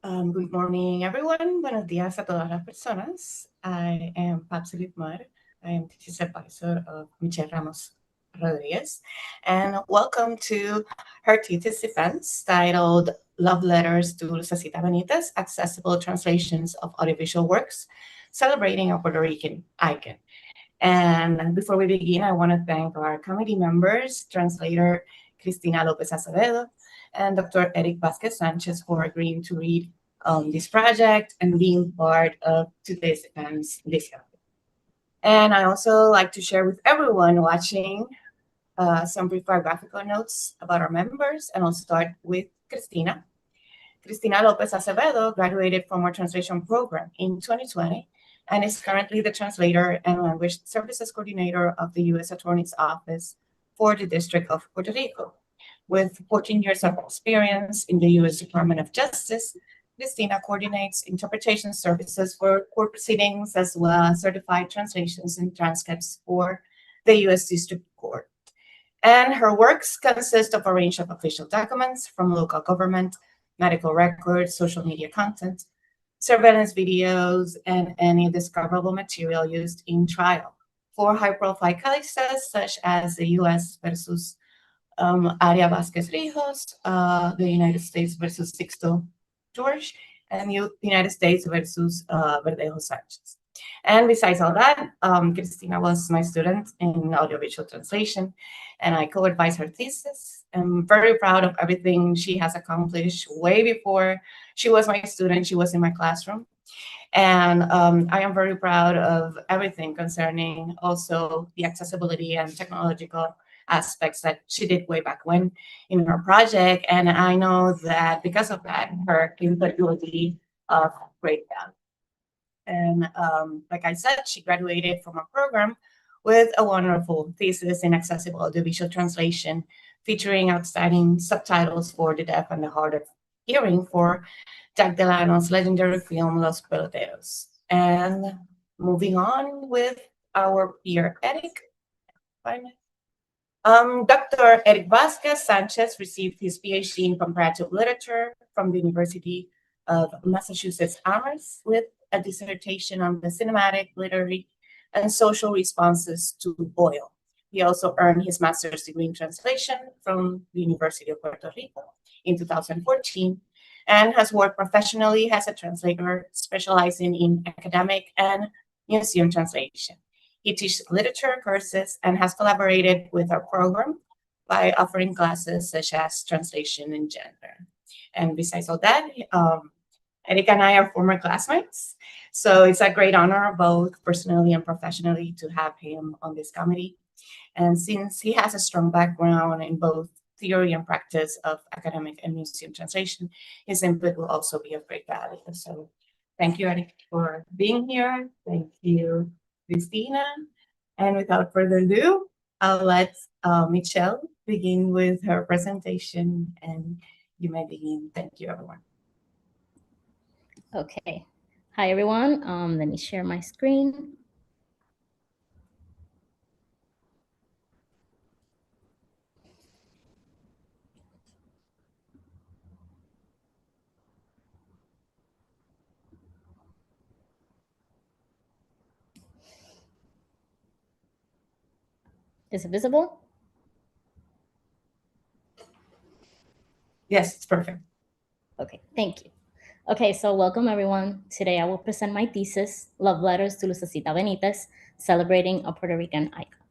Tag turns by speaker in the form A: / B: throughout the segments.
A: Good morning, everyone. Buenos días a todas las personas. I am Pabsi Livmar. I am thesis advisor of Michelle Ramos Rodriguez. And welcome to her thesis defense titled Love Letters to Lucecita Benítez, Accessible Translations of Audiovisual Works, Celebrating a Puerto Rican Icon. And before we begin, I want to thank our committee members, translator Cristina López Acevedo, and Dr. Eric Vázquez Sánchez for agreeing to read this project and being part of today's events this year. And I also like to share with everyone watching some brief biographical notes about our members, and I'll start with Cristina. Cristina López Acevedo graduated from our translation program in 2020 and is currently the translator and language services coordinator of the U.S. Attorney's Office for the District of Puerto Rico. With 14 years of experience in the U.S. Department of Justice, Cristina coordinates interpretation services for court proceedings as well as certified translations and transcripts for the U.S. District Court. And her works consist of a range of official documents from local government, medical records, social media content, surveillance videos, and any discoverable material used in trial for high-profile cases such as the U.S. versus Eric Vázquez Sánchez, the United States versus Sixto George, and the United States versus Verdejo Sanchez. And besides all that, Cristina was my student in audiovisual translation, and I co-advised her thesis. I'm very proud of everything she has accomplished way before she was my student. She was in my classroom. And I am very proud of everything concerning also the accessibility and technological aspects that she did way back when in her project. And I know that because of that, her input will be of great value. And like I said, she graduated from a program with a wonderful thesis in accessible audiovisual translation, featuring outstanding subtitles for the deaf and the hard of hearing for Jack Delano's legendary film Los Peloteros. And moving on with our peer Eric. Dr. Eric Vázquez Sánchez received his PhD in comparative literature from the University of Massachusetts Amherst with a dissertation on the cinematic, literary, and social responses to oil. He also earned his master's degree in translation from the University of Puerto Rico in 2014 and has worked professionally as a translator specializing in academic and museum translation. He teaches literature courses and has collaborated with our program by offering classes such as translation and gender. And besides all that, Eric and I are former classmates. So it's a great honor, both personally and professionally, to have him on this committee. And since he has a strong background in both theory and practice of academic and museum translation, his input will also be of great value. So thank you, Eric, for being here. Thank you, Cristina. And without further ado, I'll let Michelle begin with her presentation, and you may begin. Thank you, everyone.
B: Okay. Hi, everyone. Let me share my screen. Is it visible?
A: Yes, it's perfect.
B: Okay, thank you. Okay, so welcome everyone. Today I will present my thesis, Love Letters to Lucecita Benítez, Celebrating a Puerto Rican Icon.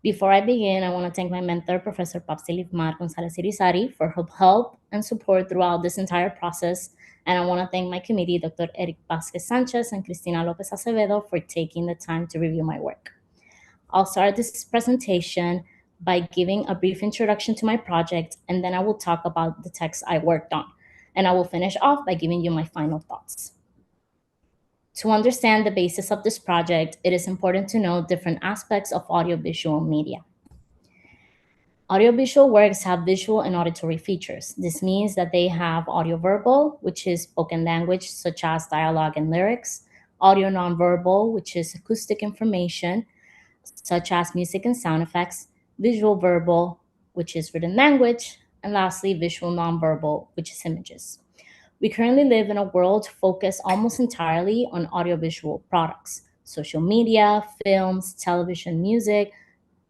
B: Before I begin, I want to thank my mentor, Professor Pabsi Livmar Gónzalez Irizarry, for her help and support throughout this entire process. And I want to thank my committee, Dr. Eric Vázquez Sánchez and Cristina López Acevedo, for taking the time to review my work. I'll start this presentation by giving a brief introduction to my project, and then I will talk about the text I worked on. And I will finish off by giving you my final thoughts. To understand the basis of this project, it is important to know different aspects of audiovisual media. Audiovisual works have visual and auditory features. This means that they have audio-verbal, which is spoken language such as dialogue and lyrics, audio nonverbal, which is acoustic information such as music and sound effects, visual verbal, which is written language, and lastly, visual nonverbal, which is images. We currently live in a world focused almost entirely on audiovisual products. Social media, films, television, music,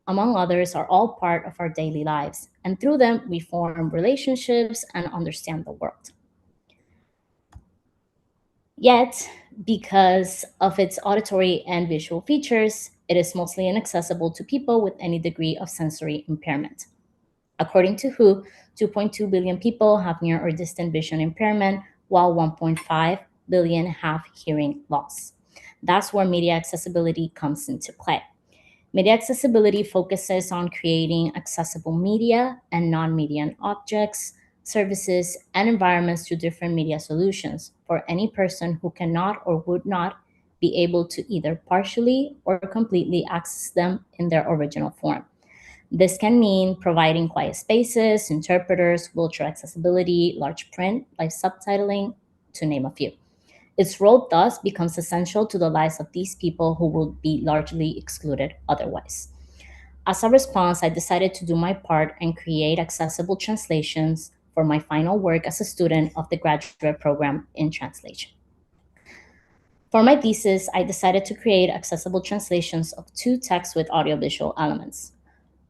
B: among others, are all part of our daily lives, and through them, we form relationships and understand the world. Yet, because of its auditory and visual features, it is mostly inaccessible to people with any degree of sensory impairment. According to WHO, 2.2 billion people have near or distant vision impairment, while 1.5 billion have hearing loss. That's where media accessibility comes into play. Media accessibility focuses on creating accessible media and non-media objects, services, and environments through different media solutions for any person who cannot or would not be able to either partially or completely access them in their original form. This can mean providing quiet spaces, interpreters, wheelchair accessibility, large print, live subtitling, to name a few. Its role thus becomes essential to the lives of these people who will be largely excluded otherwise. As a response, I decided to do my part and create accessible translations for my final work as a student of the graduate program in translation. For my thesis, I decided to create accessible translations of 2 texts with audiovisual elements.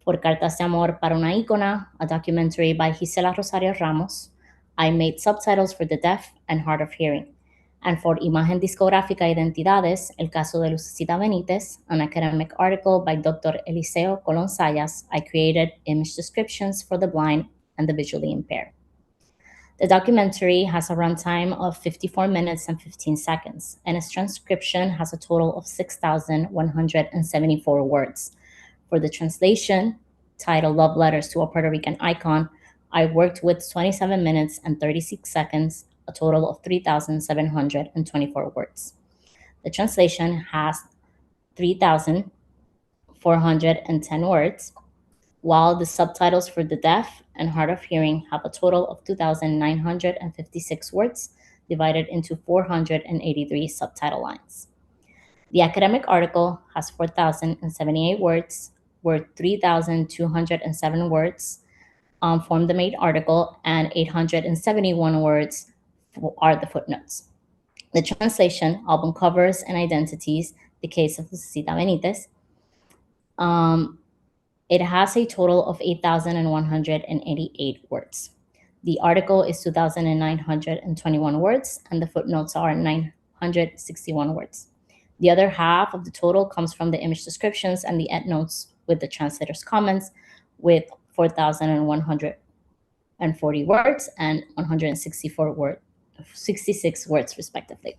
B: For Cartas, Amor, ícona, a documentary by Gisela Rosario Ramos, I made subtitles for the deaf and hard of hearing. And for Imagen, discográfica, identidades, el caso de Lucecita Benítez, an academic article by Dr. Eliseo Colón Zayas, I created image descriptions for the blind and the visually impaired. The documentary has a runtime of 54 minutes and 15 seconds, and its transcription has a total of 6,174 words. For the translation, titled Love Letters to a Puerto Rican Icon, I worked with 27 minutes and 36 seconds, a total of 3,724 words. The translation has 3,410 words, while the subtitles for the deaf and hard of hearing have a total of 2,956 words, divided into 483 subtitle lines. The academic article has 4,078 words, where 3,207 words form the main article, and 871 words are the footnotes. The translation, album covers, and identities, the case of Lucecita Benítez, it has a total of 8,188 words. The article is 2,921 words, and the footnotes are 961 words. The other half of the total comes from the image descriptions and the endnotes with the translator's comments, with 4,140 words and 66 words, respectively.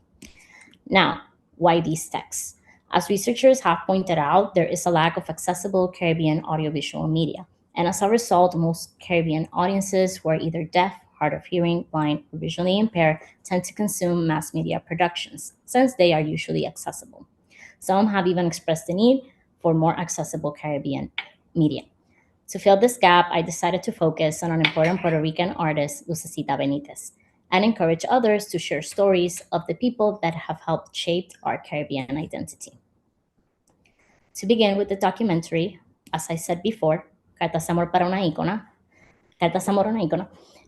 B: Now, why these texts? As researchers have pointed out, there is a lack of accessible Caribbean audiovisual media. And as a result, most Caribbean audiences who are either deaf, hard of hearing, blind, or visually impaired tend to consume mass media productions, since they are usually accessible. Some have even expressed the need for more accessible Caribbean media. To fill this gap, I decided to focus on an important Puerto Rican artist, Lucecita Benítez, and encourage others to share stories of the people that have helped shape our Caribbean identity. To begin with the documentary, as I said before, Cartas, Amor, ícona,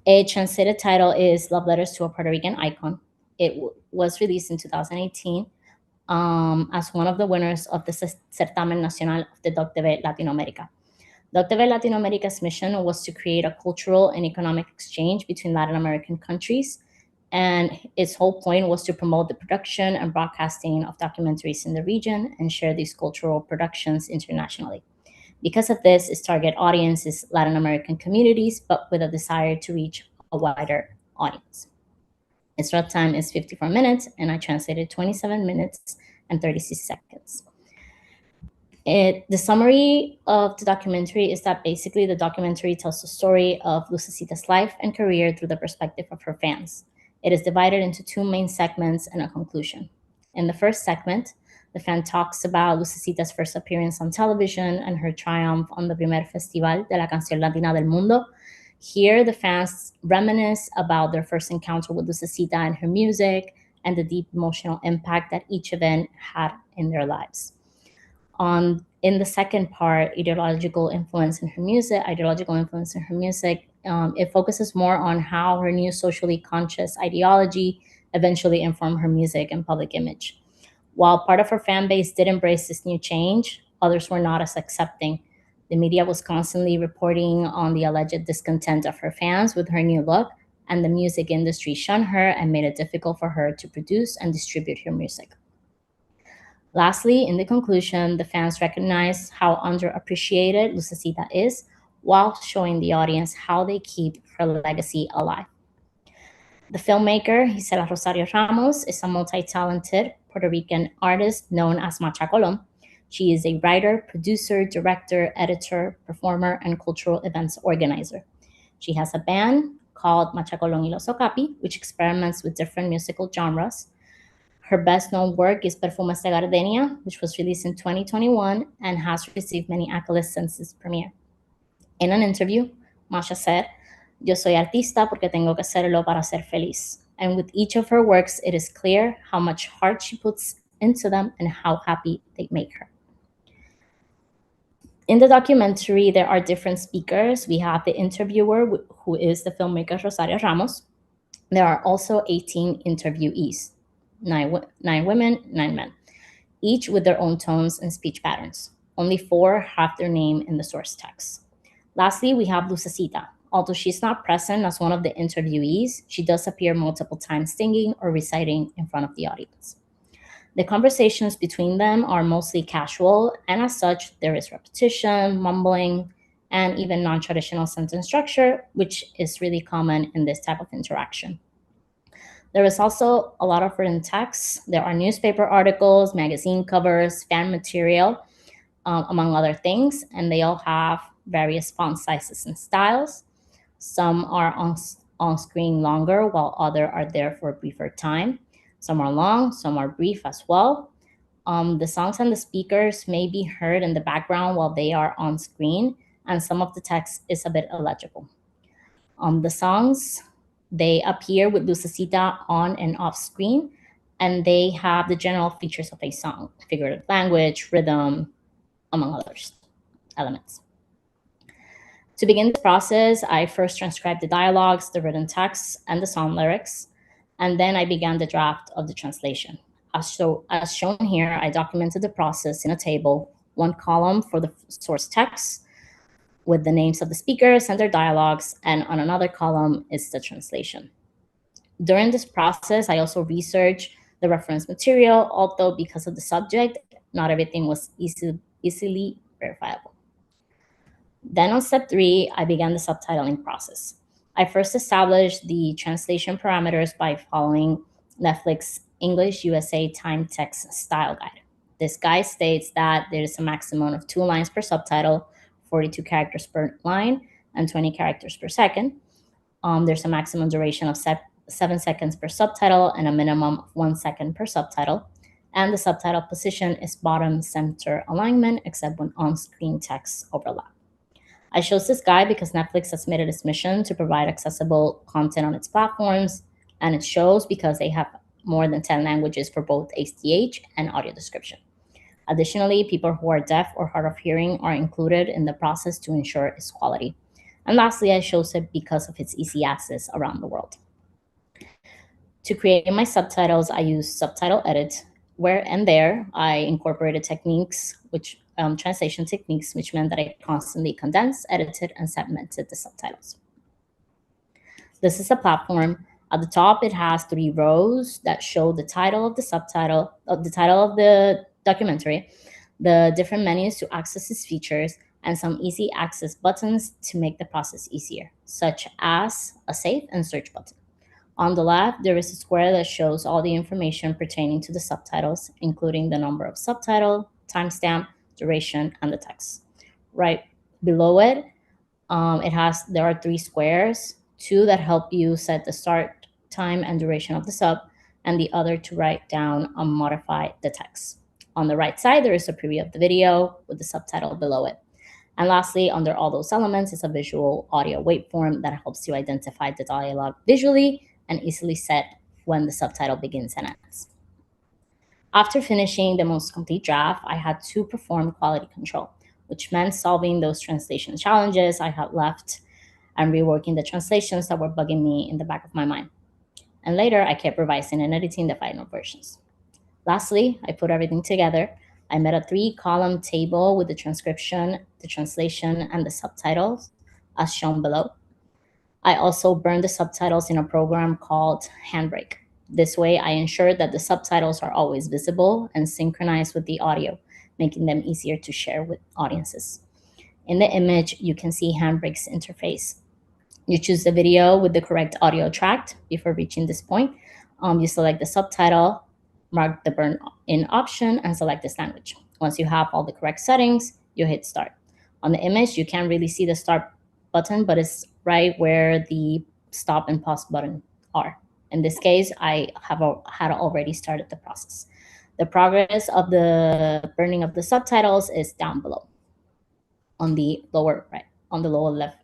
B: a translated title is Love Letters to a Puerto Rican Icon. It was released in 2018 as one of the winners of the Certamen Nacional of the DocTV Latinoamérica. DocTV Latinoamérica's mission was to create a cultural and economic exchange between Latin American countries, and its whole point was to promote the production and broadcasting of documentaries in the region and share these cultural productions internationally. Because of this, its target audience is Latin American communities, but with a desire to reach a wider audience. Its runtime is 54 minutes, and I translated 27 minutes and 36 seconds. The summary of the documentary is that basically the documentary tells the story of Lucecita's life and career through the perspective of her fans. It is divided into 2 main segments and a conclusion. In the first segment, the fan talks about Lucecita's first appearance on television and her triumph on the primer Festival de la Canción Latina del Mundo. Here, the fans reminisce about their first encounter with Lucecita and her music and the deep emotional impact that each event had in their lives. In the second part, ideological influence in her music It focuses more on how her new socially conscious ideology eventually informed her music and public image. While part of her fan base did embrace this new change, others were not as accepting. The media was constantly reporting on the alleged discontent of her fans with her new look, and the music industry shunned her and made it difficult for her to produce and distribute her music. Lastly, in the conclusion, the fans recognized how underappreciated Lucecita is while showing the audience how they keep her legacy alive. The filmmaker, Gisela Rosario Ramos, is a multi-talented Puerto Rican artist known as Macha Colón. She is a writer, producer, director, editor, performer, and cultural events organizer. She has a band called Macha Colón y los Okapi, which experiments with different musical genres. Her best-known work is Perfumes de Gardenia, which was released in 2021 and has received many accolades since its premiere. In an interview, Masha said, "Yo soy artista porque tengo que serlo para ser feliz." And with each of her works, it is clear how much heart she puts into them and how happy they make her. In the documentary, there are different speakers. We have the interviewer, who is the filmmaker Rosario Ramos. There are also 18 interviewees, 9 women, 9 men, each with their own tones and speech patterns. Only 4 have their name in the source text. Lastly, we have Lucecita. Although she's not present as one of the interviewees, she does appear multiple times singing or reciting in front of the audience. The conversations between them are mostly casual, and as such, there is repetition, mumbling, and even non-traditional sentence structure, which is really common in this type of interaction. There is also a lot of written text. There are newspaper articles, magazine covers, fan material, among other things, and they all have various font sizes and styles. Some are on screen longer, while others are there for a briefer time. Some are long, some are brief as well. The songs and the speakers may be heard in the background while they are on screen, and some of the text is a bit illegible. The songs, they appear with Lucecita on and off screen, and they have the general features of a song: figurative language, rhythm, among others elements. To begin this process, I first transcribed the dialogues, the written texts, and the song lyrics, and then I began the draft of the translation. As shown here, I documented the process in a table, one column for the source text with the names of the speakers and their dialogues, and on another column is the translation. During this process, I also researched the reference material, although because of the subject, not everything was easily verifiable. Then on step 3, I began the subtitling process. I first established the translation parameters by following Netflix English USA Time Text Style Guide. This guide states that there is a maximum of 2 lines per subtitle, 42 characters per line, and 20 characters per second. There's a maximum duration of 7 seconds per subtitle and a minimum of 1 second per subtitle. And the subtitle position is bottom center alignment, except when on-screen text overlap. I chose this guide because Netflix has made it its mission to provide accessible content on its platforms, and it shows because they have more than 10 languages for both HDH and audio description. Additionally, people who are deaf or hard of hearing are included in the process to ensure its quality. And lastly, I chose it because of its easy access around the world. To create my subtitles, I used Subtitle Edit, where and there I incorporated techniques, translation techniques, which meant that I constantly condensed, edited, and segmented the subtitles. This is a platform. At the top, it has 3 rows that show the title of the subtitle, the title of the documentary, the different menus to access its features, and some easy access buttons to make the process easier, such as a save and search button. On the left, there is a square that shows all the information pertaining to the subtitles, including the number of subtitle, timestamp, duration, and the text. Right below it, there are 3 squares, 2 that help you set the start time and duration of the sub, and the other to write down and modify the text. On the right side, there is a preview of the video with the subtitle below it. And lastly, under all those elements is a visual audio waveform that helps you identify the dialogue visually and easily set when the subtitle begins and ends. After finishing the most complete draft, I had to perform quality control, which meant solving those translation challenges I had left and reworking the translations that were bugging me in the back of my mind. And later, I kept revising and editing the final versions. Lastly, I put everything together. I made a 3-column table with the transcription, the translation, and the subtitles, as shown below. I also burned the subtitles in a program called Handbrake. This way, I ensure that the subtitles are always visible and synchronized with the audio, making them easier to share with audiences. In the image, you can see Handbrake's interface. You choose the video with the correct audio track before reaching this point. You select the subtitle, mark the burn in option, and select this language. Once you have all the correct settings, you hit start. On the image, you can't really see the start button, but it's right where the stop and pause button are. In this case, I had already started the process. The progress of the burning of the subtitles is down below on the lower right, on the lower left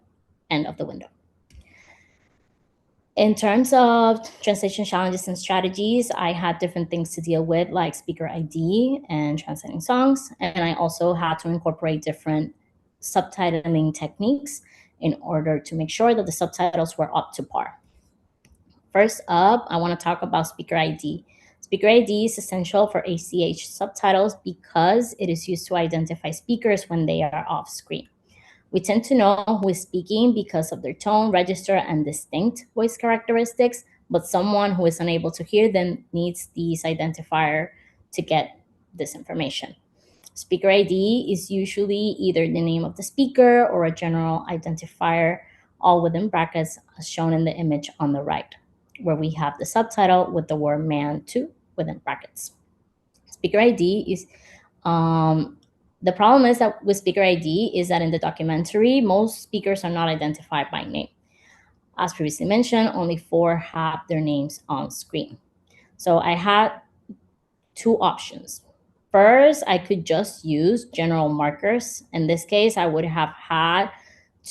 B: end of the window. In terms of translation challenges and strategies, I had different things to deal with, like speaker ID and translating songs. And I also had to incorporate different subtitling techniques in order to make sure that the subtitles were up to par. First up, I want to talk about speaker ID. Speaker ID is essential for ACH subtitles because it is used to identify speakers when they are off screen. We tend to know who is speaking because of their tone, register, and distinct voice characteristics, but someone who is unable to hear them needs these identifier to get this information. Speaker ID is usually either the name of the speaker or a general identifier, all within brackets, as shown in the image on the right, where we have the subtitle with the word man too within brackets. Speaker ID is the problem is that with speaker ID is that in the documentary, most speakers are not identified by name. As previously mentioned, only 4 have their names on screen. So I had 2 options. First, I could just use general markers. In this case, I would have had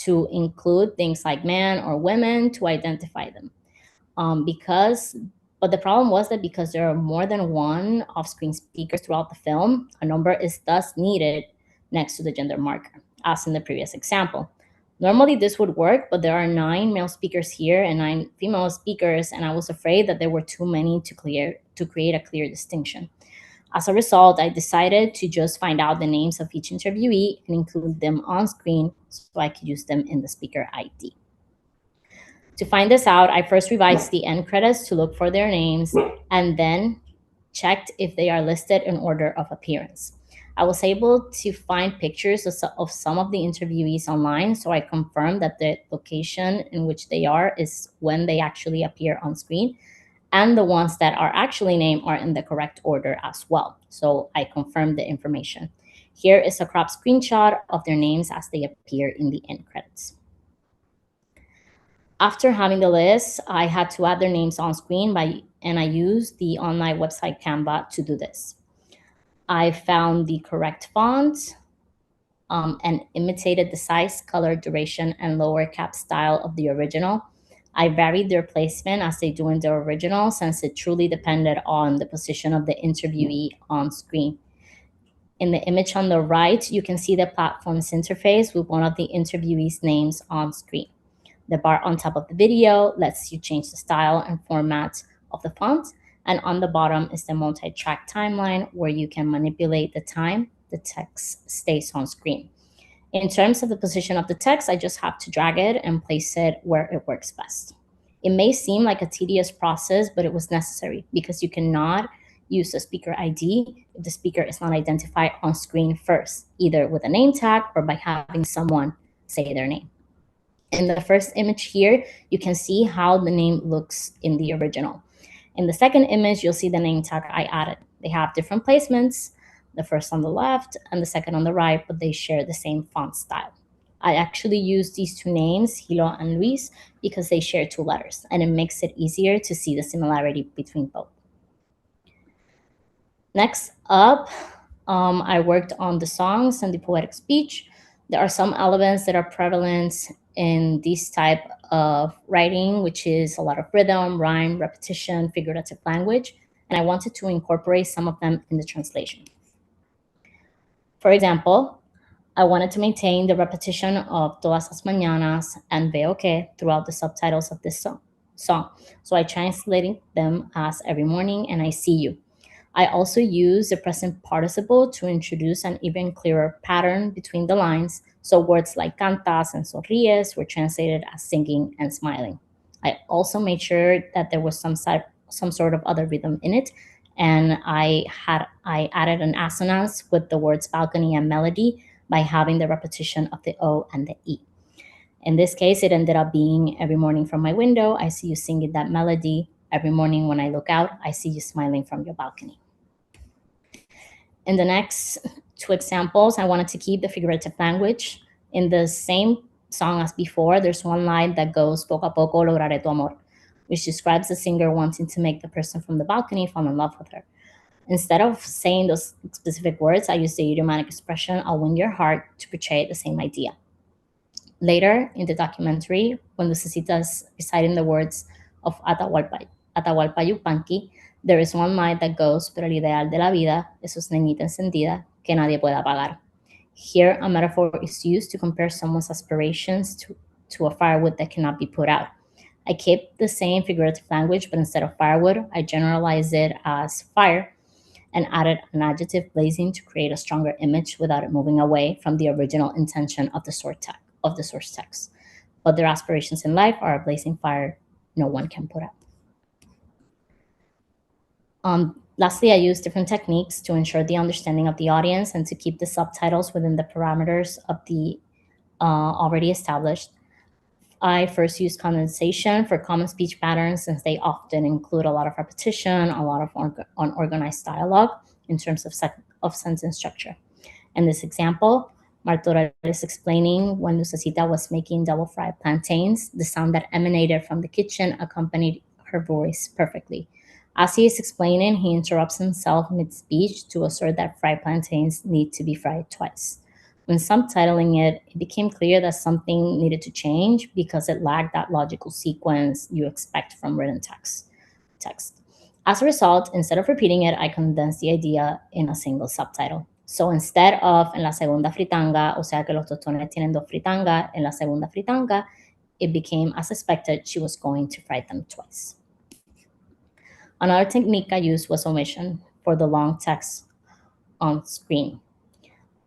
B: to include things like man or women to identify them. But the problem was that because there are more than one off-screen speakers throughout the film, a number is thus needed next to the gender marker, as in the previous example. Normally this would work, but there are 9 male speakers here and 9 female speakers, and I was afraid that there were too many to create a clear distinction. As a result, I decided to just find out the names of each interviewee and include them on screen so I could use them in the speaker ID. To find this out, I first revised the end credits to look for their names and then checked if they are listed in order of appearance. I was able to find pictures of some of the interviewees online, so I confirmed that the location in which they are is when they actually appear on screen, and the ones that are actually named are in the correct order as well. So I confirmed the information. Here is a cropped screenshot of their names as they appear in the end credits. After having the list, I had to add their names on screen and I used the online website Canva to do this. I found the correct font and imitated the size, color, duration, and lower cap style of the original. I varied their placement as they do in the original, since it truly depended on the position of the interviewee on screen. In the image on the right, you can see the platform's interface with one of the interviewees' names on screen. The bar on top of the video lets you change the style and format of the font, and on the bottom is the multi-track timeline where you can manipulate the time the text stays on screen. In terms of the position of the text, I just have to drag it and place it where it works best. It may seem like a tedious process, but it was necessary because you cannot use a speaker ID if the speaker is not identified on screen first, either with a name tag or by having someone say their name. In the first image here, you can see how the name looks in the original. In the second image, you'll see the name tag I added. They have different placements, the first on the left and the second on the right, but they share the same font style. I actually use these 2 names, Hilo and Luis, because they share 2 letters, and it makes it easier to see the similarity between both. Next up, I worked on the songs and the poetic speech. There are some elements that are prevalent in this type of writing, which is a lot of rhythm, rhyme, repetition, figurative language, and I wanted to incorporate some of them in the translation. For example, I wanted to maintain the repetition of Todas las Mañanas and Veo que throughout the subtitles of this song. So I translated them as every morning and I see you. I also use the present participle to introduce an even clearer pattern between the lines, so words like cantas and sonríes were translated as singing and smiling. I also made sure that there was some sort of other rhythm in it, and I added an assonance with the words balcony and melody by having the repetition of the O and the E. In this case, it ended up being every morning from my window, I see you singing that melody. Every morning when I look out, I see you smiling from your balcony. In the next two examples, I wanted to keep the figurative language. In the same song as before, there's one line that goes, poco a poco lograré tu amor, which describes the singer wanting to make the person from the balcony fall in love with her. Instead of saying those specific words, I used the idiomatic expression, I'll win your heart, to portray the same idea. Later in the documentary, when Lucecita is reciting the words of Atahualpa Yupanqui, there is one line that goes, pero el ideal de la vida es una leñita encendida que nadie puede apagar. Here, a metaphor is used to compare someone's aspirations to a firewood that cannot be put out. I kept the same figurative language, but instead of firewood, I generalized it as fire and added an adjective blazing to create a stronger image without it moving away from the original intention of the source text. But their aspirations in life are a blazing fire no one can put out. Lastly, I use different techniques to ensure the understanding of the audience and to keep the subtitles within the parameters of the already established. I first use condensation for common speech patterns, since they often include a lot of repetition, a lot of unorganized dialogue in terms of sentence structure. In this example, Martora is explaining when Lucecita was making double fried plantains, the sound that emanated from the kitchen accompanied her voice perfectly. As he is explaining, he interrupts himself mid-speech to assert that fried plantains need to be fried twice. When subtitling it, it became clear that something needed to change because it lacked that logical sequence you expect from written text. As a result, instead of repeating it, I condensed the idea in a single subtitle. So instead of en la segunda fritanga, o sea que los tostones tienen dos fritangas, en la segunda fritanga, it became as expected she was going to fry them twice. Another technique I used was omission for the long text on screen.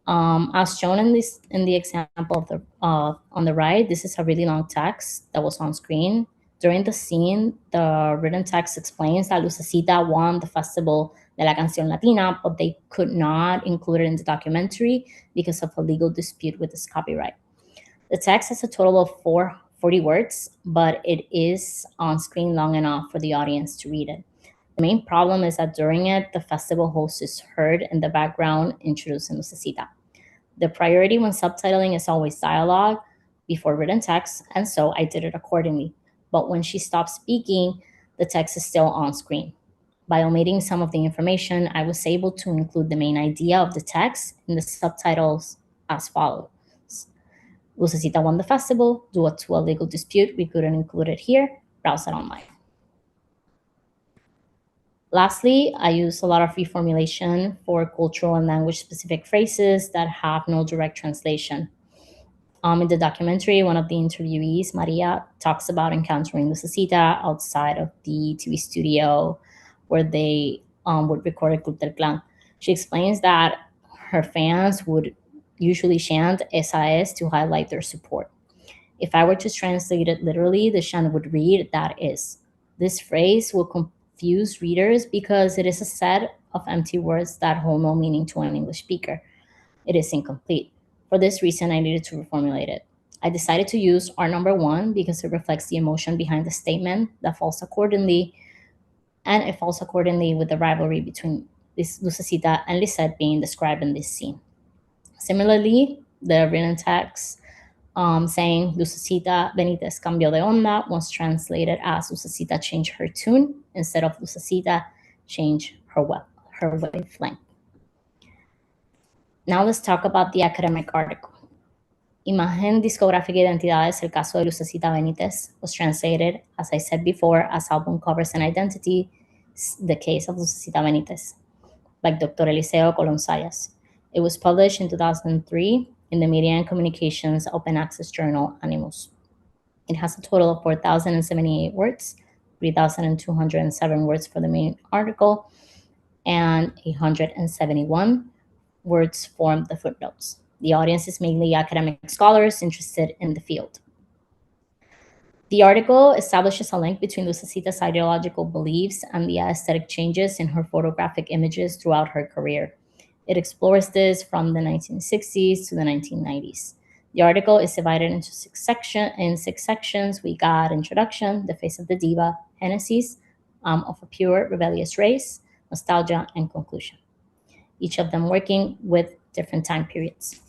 B: As shown in the example of on the right, this is a really long text that was on screen. During the scene, the written text explains that Lucecita won the Festival de la Canción Latina, but they could not include it in the documentary because of a legal dispute with its copyright. The text has a total of 40 words, but it is on screen long enough for the audience to read it. The main problem is that during it, the festival host is heard in the background introducing Lucecita. The priority when subtitling is always dialogue before written text, and so I did it accordingly. But when she stopped speaking, the text is still on screen. By omitting some of the information, I was able to include the main idea of the text in the subtitles as follows. Lucecita won the festival. Due to a legal dispute, we couldn't include it here. Browse it online. Lastly, I use a lot of reformulation for cultural and language-specific phrases that have no direct translation. In the documentary, one of the interviewees, Maria, talks about encountering Lucecita outside of the TV studio where they would record a Club del Clan. She explains that her fans would usually chant Esa es to highlight their support. If I were to translate it literally, the chant would read, that is. This phrase will confuse readers because it is a set of empty words that hold no meaning to an English speaker. It is incomplete. For this reason, I needed to reformulate it. I decided to use R number 1 because it reflects the emotion behind the statement that falls accordingly, and it falls accordingly with the rivalry between Lucecita and Lisette being described in this scene. Similarly, the written text saying Lucecita Benítez cambió de onda was translated as Lucecita changed her tune instead of Lucecita changed her wavelength. Now let's talk about the academic article. Imagen, discográfica, identidades, el caso de Lucecita Benítez was translated, as I said before, as album covers and identity, the case of Lucecita Benítez, by Dr. Eliseo Colón Zayas. It was published in 2003 in the Media and Communications Open Access journal Animus. It has a total of 4,078 words, 3,207 words for the main article, and 171 words form the footnotes. The audience is mainly academic scholars interested in the field. The article establishes a link between Lucecita's ideological beliefs and the aesthetic changes in her photographic images throughout her career. It explores this from the 1960s to the 1990s. The article is divided into six sections. We got Introduction, The Face of the Diva, Genesis, of a Pure Rebellious Race, Nostalgia, and Conclusion, each of them working with different time periods.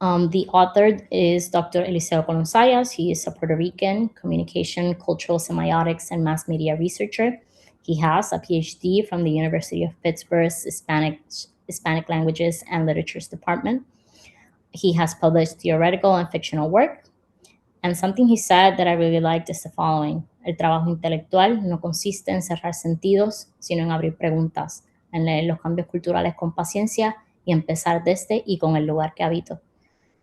B: The author is Dr. Eliseo Colón Zayas. He is a Puerto Rican communication, cultural semiotics, and mass media researcher. He has a PhD from the University of Pittsburgh's Hispanic Languages and Literatures Department. He has published theoretical and fictional work. And something he said that I really liked is the following: El trabajo intelectual no consiste en cerrar sentidos, sino en abrir preguntas, en leer los cambios culturales con paciencia y empezar desde y con el lugar que habito.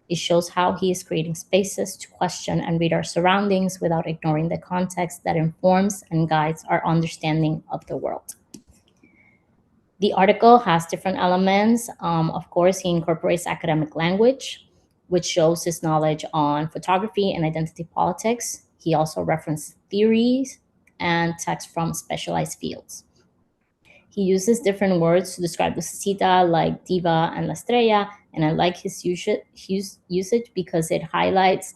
B: It shows how he is creating spaces to question and read our surroundings without ignoring the context that informs and guides our understanding of the world. The article has different elements. Of course, he incorporates academic language, which shows his knowledge on photography and identity politics. He also referenced theories and text from specialized fields. He uses different words to describe Lucecita, like diva and la estrella, and I like his usage because it highlights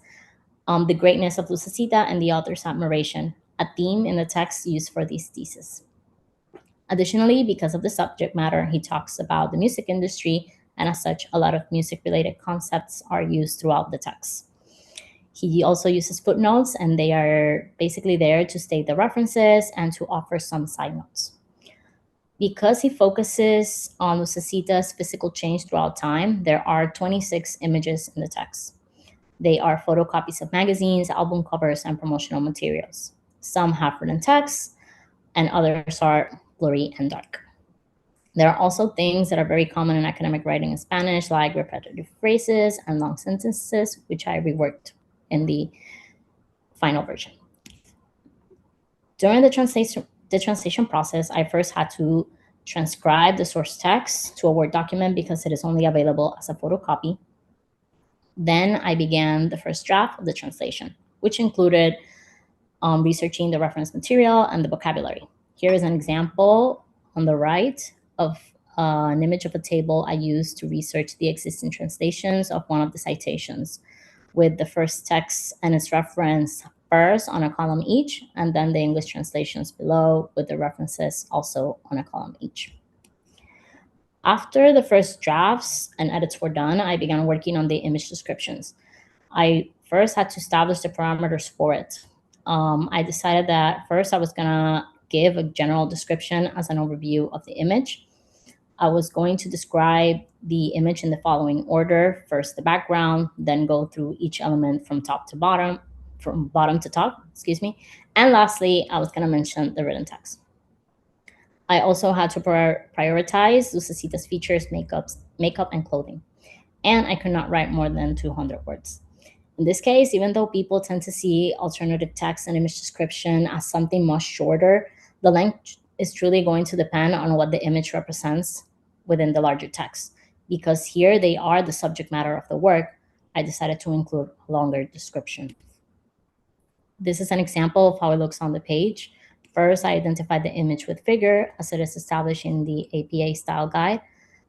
B: the greatness of Lucecita and the author's admiration, a theme in the text used for these theses. Additionally, because of the subject matter, he talks about the music industry, and as such, a lot of music-related concepts are used throughout the text. He also uses footnotes, and they are basically there to state the references and to offer some side notes. Because he focuses on Lucecita's physical change throughout time, there are 26 images in the text. They are photocopies of magazines, album covers, and promotional materials. Some have written text, and others are blurry and dark. There are also things that are very common in academic writing in Spanish, like repetitive phrases and long sentences, which I reworked in the final version. During the translation process, I first had to transcribe the source text to a Word document because it is only available as a photocopy. Then I began the first draft of the translation, which included researching the reference material and the vocabulary. Here is an example on the right of an image of a table I used to research the existing translations of one of the citations, with the first text and its reference first on a column each, and then the English translations below with the references also on a column each. After the first drafts and edits were done, I began working on the image descriptions. I first had to establish the parameters for it. I decided that first I was gonna give a general description as an overview of the image. I was going to describe the image in the following order: first the background, then go through each element from bottom to top, and lastly, I was going to mention the written text. I also had to prioritize Lucecita's features, makeup, and clothing, and I could not write more than 200 words. In this case, even though people tend to see alternative text and image description as something much shorter, the length is truly going to depend on what the image represents within the larger text. Because here they are the subject matter of the work, I decided to include a longer description. This is an example of how it looks on the page. First, I identified the image with figure as it is established in the APA style guide.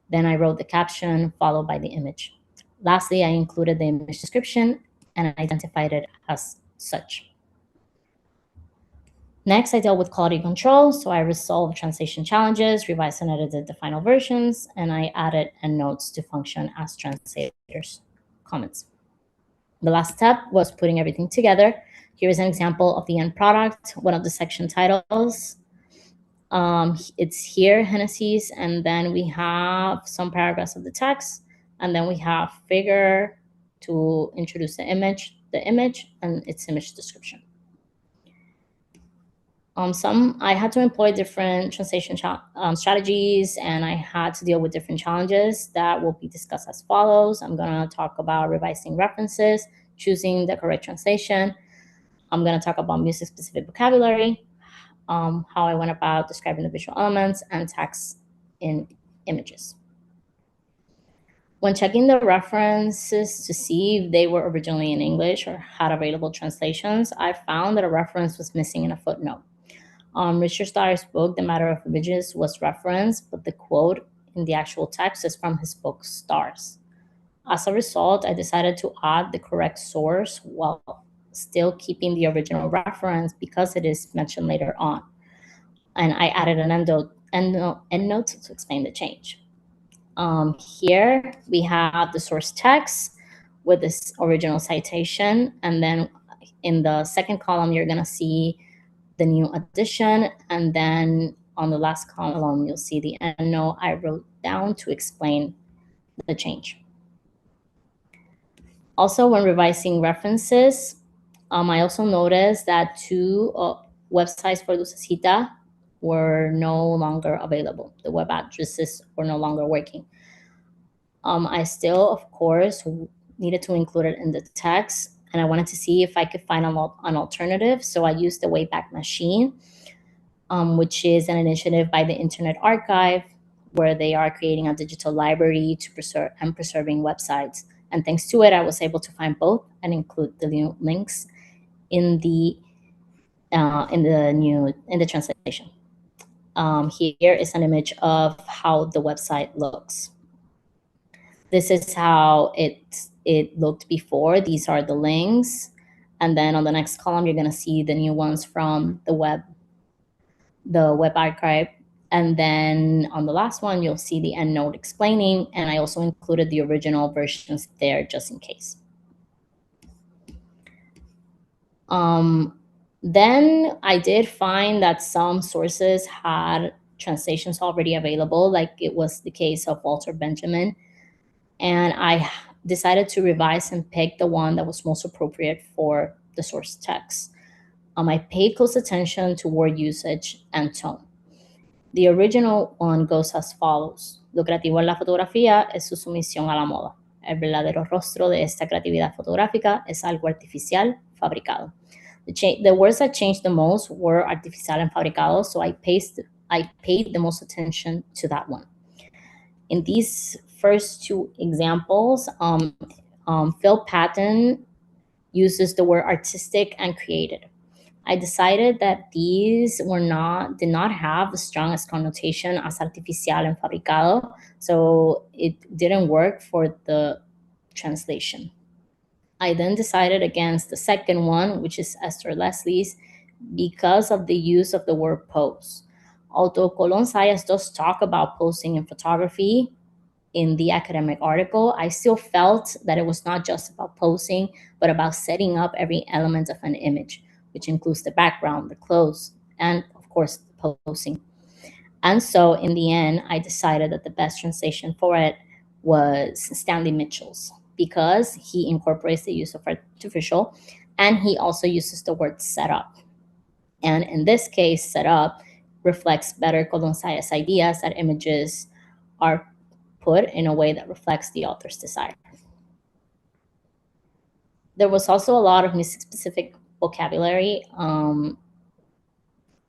B: Then I wrote the caption followed by the image. Lastly, I included the image description and identified it as such. Next, I dealt with quality control. So I resolved translation challenges, revised and edited the final versions, and I added endnotes to function as translators' comments. The last step was putting everything together. Here is an example of the end product, one of the section titles. It's here, Genesis, and then we have some paragraphs of the text, and then we have figure to introduce the image, and its image description. I had to employ different translation strategies, and I had to deal with different challenges that will be discussed as follows. I'm going to talk about revising references, choosing the correct translation. I'm going to talk about music-specific vocabulary, how I went about describing the visual elements, and text in images. When checking the references to see if they were originally in English or had available translations, I found that a reference was missing in a footnote. Richard Starr's book, The Matter of Images, was referenced, but the quote in the actual text is from his book, Stars. As a result, I decided to add the correct source while still keeping the original reference because it is mentioned later on. And I added an endnote to explain the change. Here we have the source text with this original citation. And then in the second column, you're going to see the new addition. And then on the last column, you'll see the endnote I wrote down to explain the change. Also, when revising references, I also noticed that two websites for Lucecita were no longer available. The web addresses were no longer working. I still, of course, needed to include it in the text, and I wanted to see if I could find an alternative. So I used the Wayback Machine, which is an initiative by the Internet Archive, where they are creating a digital library to preserving websites. And thanks to it, I was able to find both and include the new links in the translation. Here is an image of how the website looks. This is how it looked before. These are the links. And then on the next column, you're going to see the new ones from the web archive. And then on the last one, you'll see the endnote explaining. And I also included the original versions there just in case. Then I did find that some sources had translations already available, like it was the case of Walter Benjamin. And I decided to revise and pick the one that was most appropriate for the source text. I paid close attention to word usage and tone. The original one goes as follows. Lo creativo en la fotografía es su sumisión a la moda. El verdadero rostro de esta creatividad fotográfica es algo artificial, fabricado. The words that changed the most were artificial and fabricado, so I paid the most attention to that one. In these first two examples, Phil Patton uses the word artistic and created. I decided that these did not have the strongest connotation as artificial and fabricado, so it didn't work for the translation. I then decided against the second one, which is Esther Leslie's, because of the use of the word pose. Although Colón Zayas does talk about posing in photography in the academic article, I still felt that it was not just about posing, but about setting up every element of an image, which includes the background, the clothes, and of course, the posing. And so in the end, I decided that the best translation for it was Stanley Mitchell's, because he incorporates the use of artificial, and he also uses the word set up. And in this case, set up reflects better Colón Zayas' ideas that images are put in a way that reflects the author's desire. There was also a lot of music-specific vocabulary,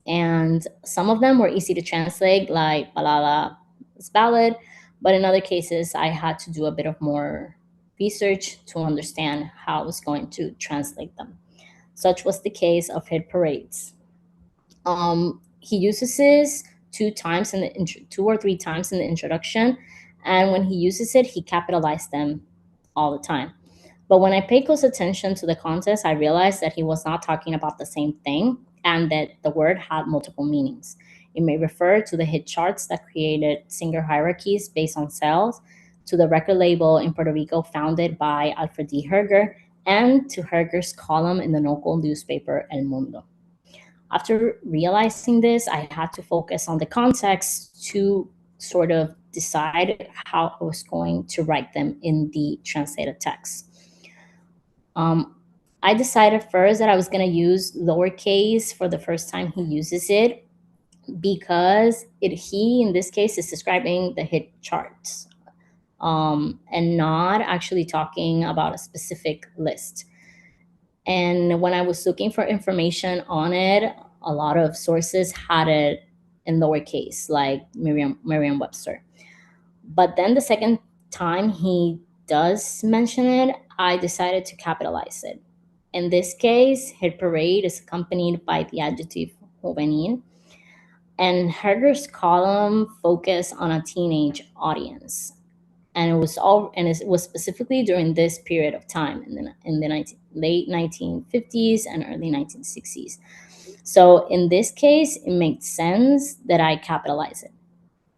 B: and some of them were easy to translate, like balada is ballad, but in other cases, I had to do a bit of more research to understand how I was going to translate them. Such was the case of Hit Parades. He uses this two or three times in the introduction, and when he uses it, he capitalized them all the time. But when I paid close attention to the context, I realized that he was not talking about the same thing and that the word had multiple meanings. It may refer to the hit charts that created singer hierarchies based on sales, to the record label in Puerto Rico founded by Alfred D. Herger, and to Herger's column in the local newspaper El Mundo. After realizing this, I had to focus on the context to sort of decide how I was going to write them in the translated text. I decided first that I was going to use lowercase for the first time he uses it, because he, in this case, is describing the hit charts, and not actually talking about a specific list. And when I was looking for information on it, a lot of sources had it in lowercase, like Merriam-Webster. But then the second time he does mention it, I decided to capitalize it. In this case, hit parade is accompanied by the adjective juvenil, and Herder's column focused on a teenage audience, and it was specifically during this period of time in the late 1950s and early 1960s. So in this case, it makes sense that I capitalize it.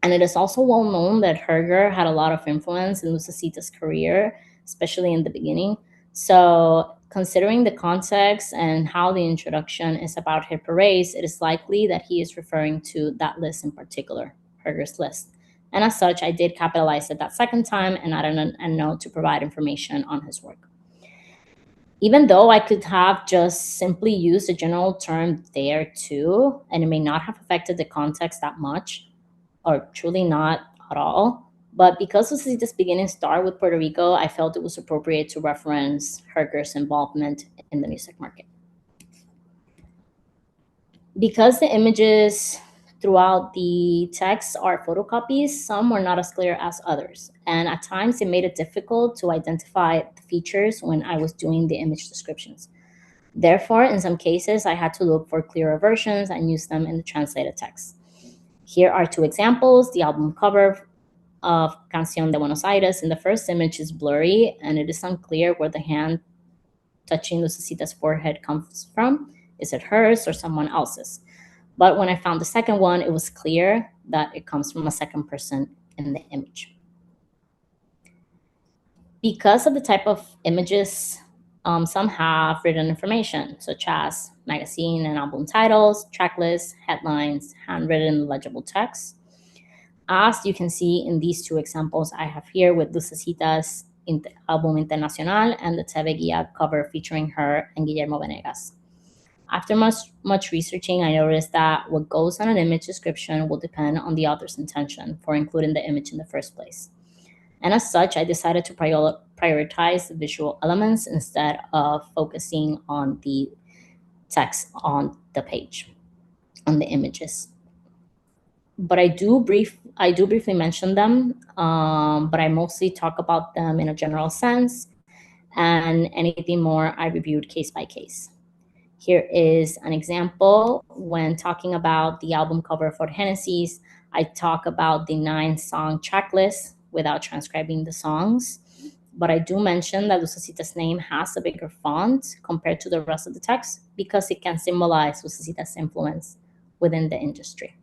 B: And it is also well known that Herder had a lot of influence in Lucecita's career, especially in the beginning. So considering the context and how the introduction is about hit parades, it is likely that he is referring to that list in particular, Herder's list. And as such, I did capitalize it that second time and added a note to provide information on his work. Even though I could have just simply used a general term there too, and it may not have affected the context that much, or truly not at all. But because Lucecita's beginning started with Puerto Rico, I felt it was appropriate to reference Herder's involvement in the music market. Because the images throughout the text are photocopies, some were not as clear as others. And at times, it made it difficult to identify the features when I was doing the image descriptions. Therefore, in some cases, I had to look for clearer versions and use them in the translated text. Here are two examples. The album cover of Canción de Buenos Aires in the first image is blurry, and it is unclear where the hand touching Lucecita's forehead comes from. Is it hers or someone else's? But when I found the second one, it was clear that it comes from a second person in the image. Because of the type of images, some have written information, such as magazine and album titles, track lists, headlines, handwritten legible text. As you can see in these two examples I have here with Lucecita's album Internacional and the TV Guía cover featuring her and Guillermo Venegas. After much researching, I noticed that what goes on an image description will depend on the author's intention for including the image in the first place. And as such, I decided to prioritize the visual elements instead of focusing on the text on the page, on the images. But I do briefly mention them, but I mostly talk about them in a general sense, and anything more I reviewed case by case. Here is an example. When talking about the album cover for Genesis, I talk about the 9-song track list without transcribing the songs. But I do mention that Lucecita's name has a bigger font compared to the rest of the text because it can symbolize Lucecita's influence within the industry.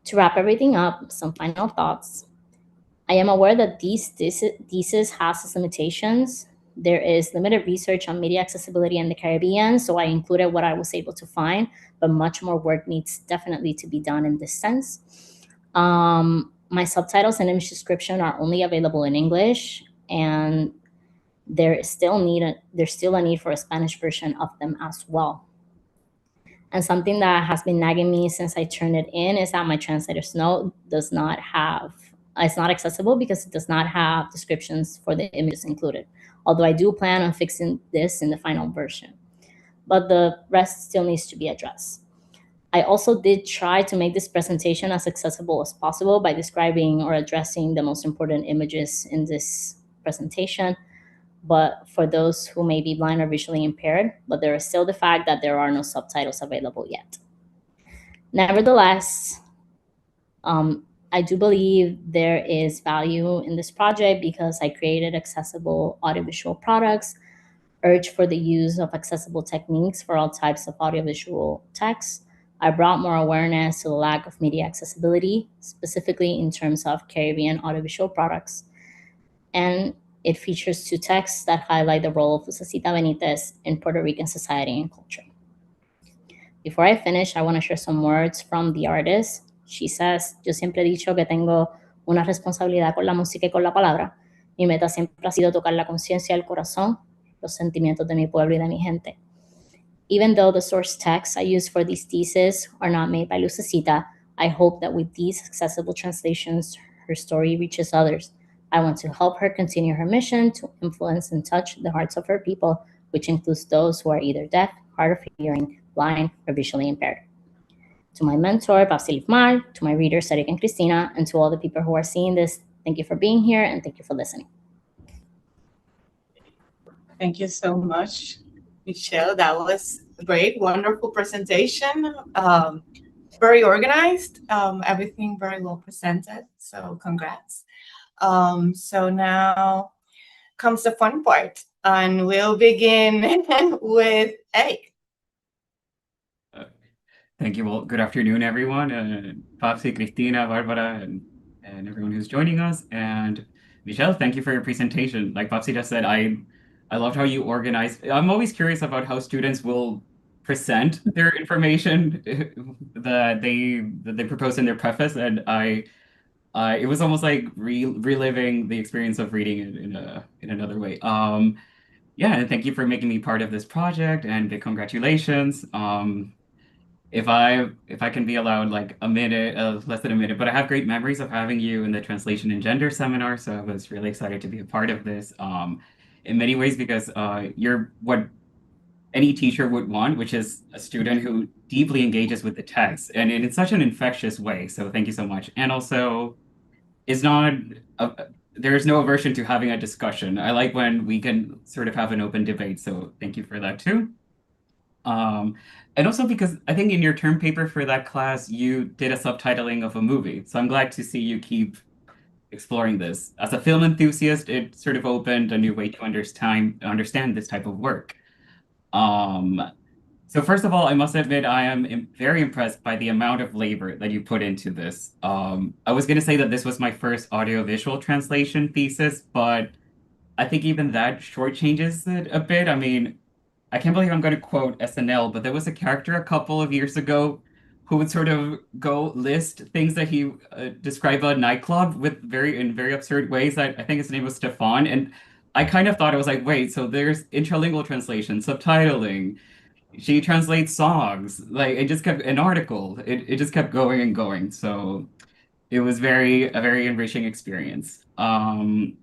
B: To wrap everything up, some final thoughts. I am aware that this thesis has its limitations. There is limited research on media accessibility in the Caribbean, so I included what I was able to find, but much more work needs definitely to be done in this sense. My subtitles and image description are only available in English, and there's still a need for a Spanish version of them as well. And something that has been nagging me since I turned it in is that my translator's note it's not accessible because it does not have descriptions for the images included. Although I do plan on fixing this in the final version, but the rest still needs to be addressed. I also did try to make this presentation as accessible as possible by describing or addressing the most important images in this presentation, but for those who may be blind or visually impaired, but there is still the fact that there are no subtitles available yet. Nevertheless, I do believe there is value in this project because I created accessible audiovisual products, urged for the use of accessible techniques for all types of audiovisual text. I brought more awareness to the lack of media accessibility, specifically in terms of Caribbean audiovisual products. And it features 2 texts that highlight the role of Lucecita Benítez in Puerto Rican society and culture. Before I finish, I want to share some words from the artist. She says, yo siempre he dicho que tengo una responsabilidad con la música y con la palabra. Mi meta siempre ha sido tocar la conciencia y el corazón, los sentimientos de mi pueblo y de mi gente. Even though the source texts I use for these theses are not made by Lucecita, I hope that with these accessible translations, her story reaches others. I want to help her continue her mission to influence and touch the hearts of her people, which includes those who are either deaf, hard of hearing, blind, or visually impaired. To my mentor, Pabsi Livmar, to my readers, Eric and Cristina, and to all the people who are seeing this, thank you for being here and thank you for listening.
A: Thank you so much, Michelle. That was a great, wonderful presentation. Very organized, everything very well presented. So congrats. So now comes the fun part, and we'll begin with Eric.
C: Thank you. Well, good afternoon, everyone. Pabsi, Cristina, Barbara, and everyone who's joining us. And Michelle, thank you for your presentation. Like Pabsi just said, I loved how you organized. I'm always curious about how students will present their information that they propose in their preface, and it was almost like reliving the experience of reading it in another way. Yeah, and thank you for making me part of this project, and big congratulations. If I can be allowed like a minute, less than a minute, but I have great memories of having you in the translation and gender seminar, so I was really excited to be a part of this. In many ways, because you're what any teacher would want, which is a student who deeply engages with the text, and in such an infectious way. So thank you so much. And also, it's not there's no aversion to having a discussion. I like when we can sort of have an open debate. So thank you for that too. And also because I think in your term paper for that class, you did a subtitling of a movie. So I'm glad to see you keep exploring this. As a film enthusiast, it sort of opened a new way to understand this type of work. So first of all, I must admit I am very impressed by the amount of labor that you put into this. I was going to say that this was my first audiovisual translation thesis, but I think even that shortchanges it a bit. I mean, I can't believe I'm going to quote SNL, but there was a character a couple of years ago who would sort of go list things that he described a nightclub with in very absurd ways. I think his name was Stefan, and I kind of thought it was like, wait, so there's interlingual translation, subtitling. She translates songs. Like it just kept an article. It just kept going and going. So it was a very enriching experience. And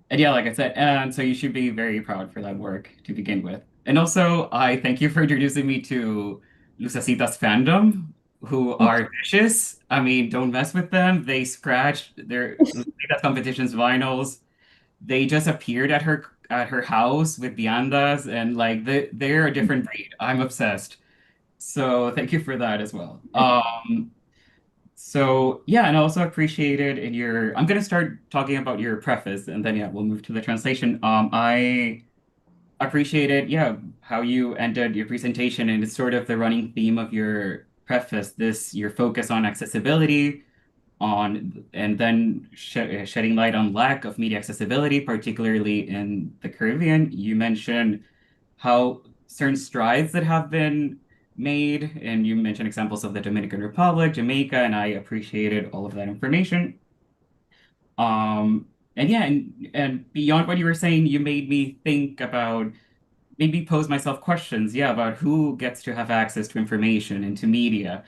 C: yeah, like I said, and so you should be very proud for that work to begin with. And also, I thank you for introducing me to Lucecita's fandom, who are vicious. I mean, don't mess with them. They scratch their Lucecita competition's vinyls. They just appeared at her house with viandas, and like they're a different breed. I'm obsessed. So thank you for that as well. So yeah, and I also appreciated in your, I'm gonna start talking about your preface and then yeah, we'll move to the translation. I appreciated, yeah, how you ended your presentation and it's sort of the running theme of your preface, your focus on accessibility, and then shedding light on lack of media accessibility, particularly in the Caribbean. You mentioned how certain strides that have been made, and you mentioned examples of the Dominican Republic, Jamaica, and I appreciated all of that information. And yeah, and beyond what you were saying, you made me think about maybe pose myself questions, yeah, about who gets to have access to information and to media,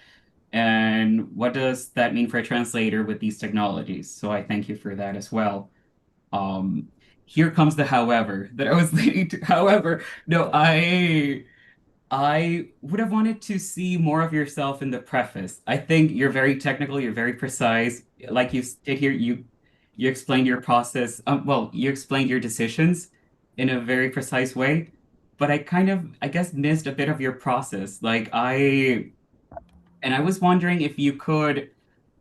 C: and what does that mean for a translator with these technologies? So I thank you for that as well. Here comes the however that I was leading to. However, no, I would have wanted to see more of yourself in the preface. I think you're very technical, you're very precise. Like you did here, you explained your process. Well, you explained your decisions in a very precise way, but I guess, missed a bit of your process. And I was wondering if you could,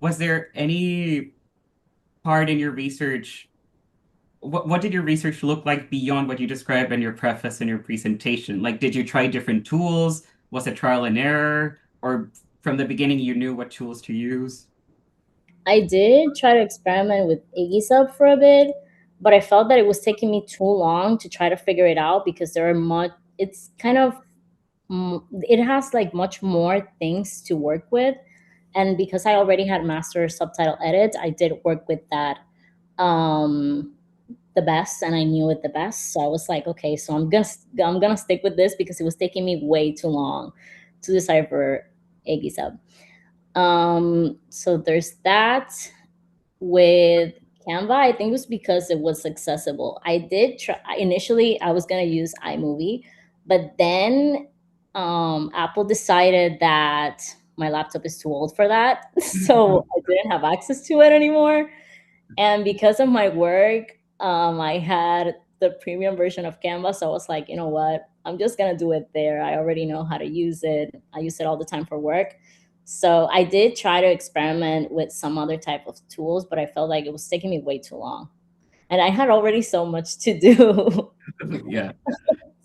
C: was there any part in your research, what did your research look like beyond what you described in your preface and your presentation? Like, did you try different tools? Was it trial and error? Or from the beginning, you knew what tools to use?
B: I did try to experiment with IGISUB for a bit, but I felt that it was taking me too long to try to figure it out because it's kind of, it has like much more things to work with. And because I already had master subtitle edits, I did work with that the best, and I knew it the best. So I was like, okay, so I'm gonna stick with this because it was taking me way too long to decipher Eggy sub. So there's that. With Canva, I think it was because it was accessible. I did try initially. I was gonna use iMovie, but then Apple decided that my laptop is too old for that, so I didn't have access to it anymore. And because of my work, I had the premium version of Canva. So I was like, you know what? I'm just going to do it there. I already know how to use it. I use it all the time for work. So I did try to experiment with some other type of tools, but I felt like it was taking me way too long. And I had already so much to do.
C: Yeah.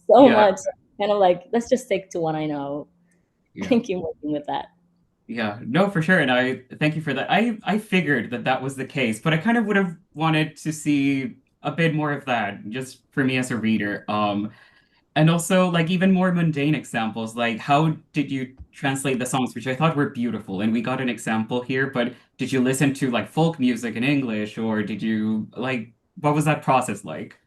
B: So
C: Yeah.
B: much. Kind of like, let's just stick to what I know
C: Yeah.
B: and keep working with that.
C: Yeah, no, for sure. And I thank you for that. I figured that that was the case, but I kind of would have wanted to see a bit more of that just for me as a reader. And also like even more mundane examples, like how did you translate the songs, which I thought were beautiful. And we got an example here, but did you listen to like folk music in English or did you like what was that process like?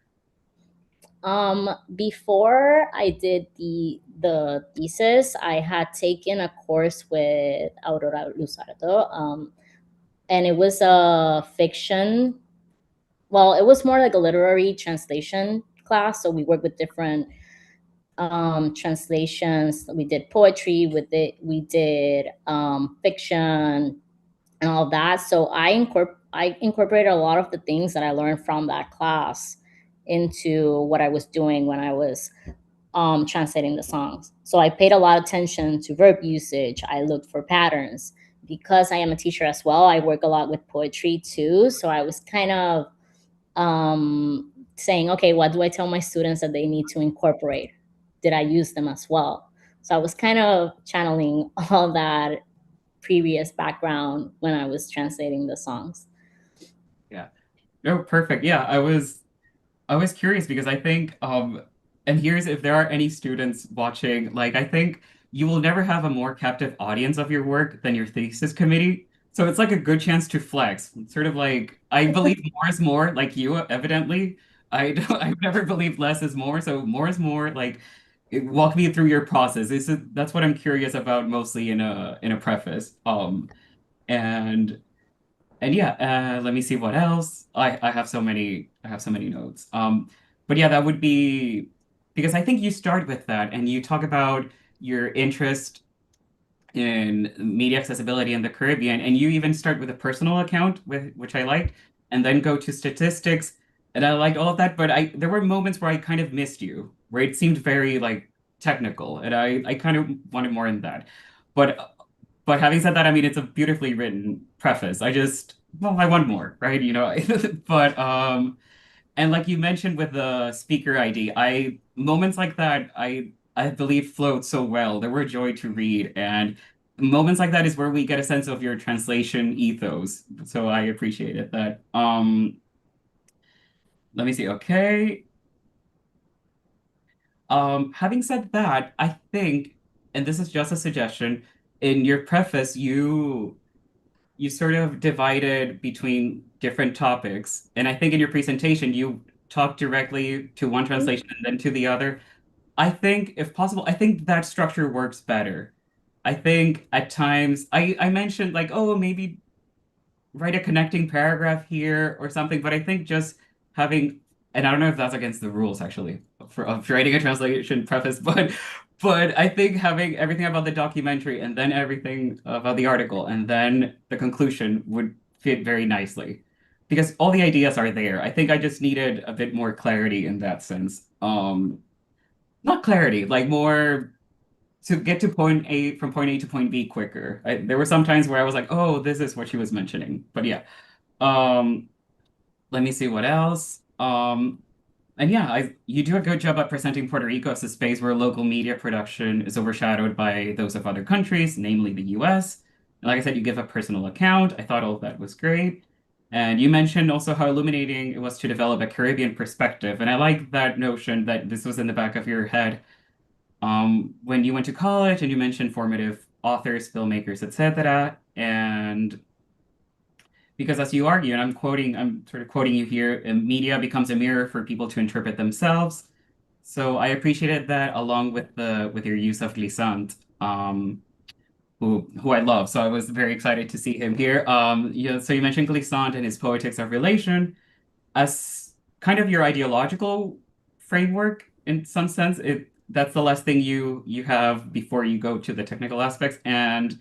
B: Before I did the thesis, I had taken a course with Aurora Luzardo, and it was a fiction. Well, it was more like a literary translation class. So we worked with different translations. We did poetry with it. We did fiction and all that. So I incorporated a lot of the things that I learned from that class into what I was doing when I was translating the songs. So I paid a lot of attention to verb usage. I looked for patterns. Because I am a teacher as well, I work a lot with poetry too. So I was kind of saying, okay, what do I tell my students that they need to incorporate? Did I use them as well? So I was kind of channeling all that previous background when I was translating the songs.
C: Yeah. No, perfect. Yeah, I was curious because I think, and here's if there are any students watching, like I think you will never have a more captive audience of your work than your thesis committee. So it's like a good chance to flex. It's sort of like I believe more is more, like you, evidently. I don't, I've never believed less is more. So more is more. Like walk me through your process. That's what I'm curious about mostly in a preface. And and yeah, let me see what else. I have so many notes. But yeah, that would be because I think you start with that and you talk about your interest in media accessibility in the Caribbean, and you even start with a personal account with which I liked, and then go to statistics, and I liked all of that. But I there were moments where I kind of missed you, where it seemed very like technical, and I kind of wanted more in that. But but having said that, I mean, it's a beautifully written preface. Well, I want more, right? But and like you mentioned with the speaker ID, I moments like that, I believe flowed so well. They were a joy to read, and moments like that is where we get a sense of your translation ethos. So I appreciated that. Let me see. Okay. Having said that, I think, and this is just a suggestion, in your preface, you sort of divided between different topics. And I think in your presentation, you talked directly to one translation and then to the other. I think, if possible, I think that structure works better. I think at times, I mentioned like, oh, maybe write a connecting paragraph here or something, but I think just having, and I don't know if that's against the rules actually for of writing a translation preface, but I think having everything about the documentary and then everything about the article and then the conclusion would fit very nicely because all the ideas are there. I think I just needed a bit more clarity in that sense. Not clarity, like more to get to point A from point A to point B quicker. There were some times where I was like, oh, this is what she was mentioning. But yeah. Um, let me see what else. And yeah, you do a good job at presenting Puerto Rico as a space where local media production is overshadowed by those of other countries, namely the US. And like I said, you give a personal account. I thought all of that was great. And you mentioned also how illuminating it was to develop a Caribbean perspective. And I like that notion that this was in the back of your head when you went to college and you mentioned formative authors, filmmakers, etc. And because as you argue, and I'm sort of quoting you here, media becomes a mirror for people to interpret themselves. So I appreciated that along with your use of glissant, who I love. So I was very excited to see him here. So you mentioned glissant and his poetics of relation as kind of your ideological framework in some sense. That's the last thing you have before you go to the technical aspects. And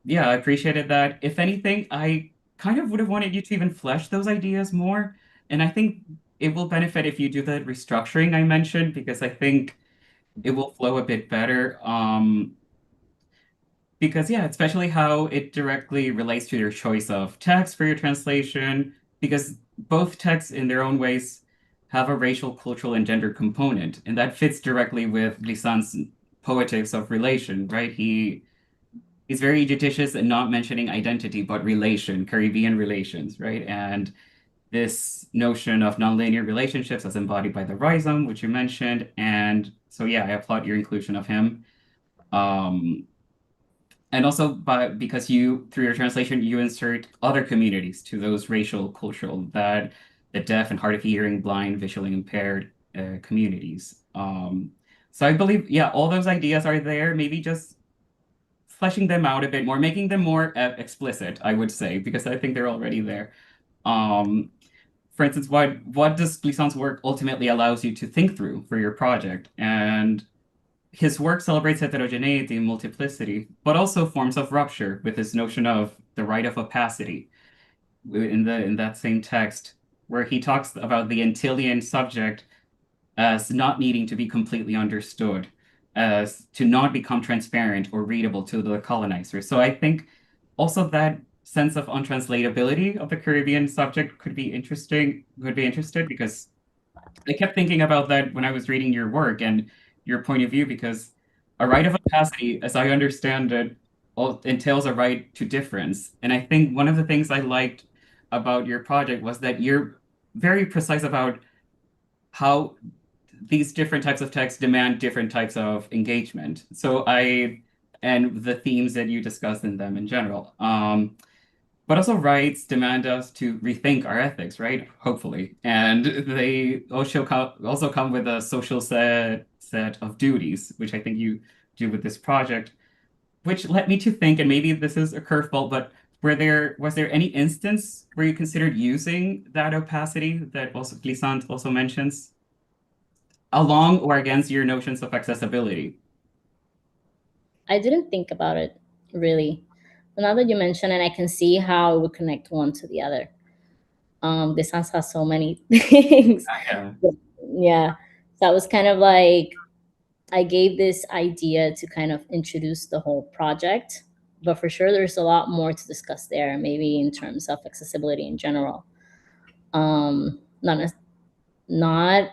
C: yeah, I appreciated that. If anything, I kind of would have wanted you to even flesh those ideas more. And I think it will benefit if you do the restructuring I mentioned, because I think it will flow a bit better. Because yeah, especially how it directly relates to your choice of text for your translation, because both texts in their own ways have a racial, cultural, and gender component, and that fits directly with Glissant's poetics of relation, right? He's very judicious in not mentioning identity, but relation, Caribbean relations, right? And this notion of nonlinear relationships as embodied by the rhizome, which you mentioned. And so yeah, I applaud your inclusion of him. And also because you, through your translation, you insert other communities to those racial, cultural, that the deaf and hard of hearing, blind, visually impaired communities. So I believe, yeah, all those ideas are there. Maybe just fleshing them out a bit more, making them more explicit, I would say, because I think they're already there. Um, for instance, what does Glissant's work ultimately allows you to think through for your project? And his work celebrates heterogeneity and multiplicity, but also forms of rupture with his notion of the right of opacity in that same text, where he talks about the Antillean subject as not needing to be completely understood, as to not become transparent or readable to the colonizer. So I think also that sense of untranslatability of the Caribbean subject could be interested because I kept thinking about that when I was reading your work and your point of view, because a right of opacity, as I understand it, entails a right to difference. And I think one of the things I liked about your project was that you're very precise about how these different types of text demand different types of engagement. And the themes that you discussed in them in general. But also rights demand us to rethink our ethics, right? Hopefully. And they also come with a social set of duties, which I think you do with this project, which led me to think, and maybe this is a curveball, but was there any instance where you considered using that opacity that also Glissant also mentions, along or against your notions of accessibility?
B: I didn't think about it really. But now that you mention it, I can see how it would connect one to the other. This sounds has so many things.
C: Yeah.
B: Yeah. So I was kind of like, I gave this idea to kind of introduce the whole project, but for sure there's a lot more to discuss there, maybe in terms of accessibility in general. Not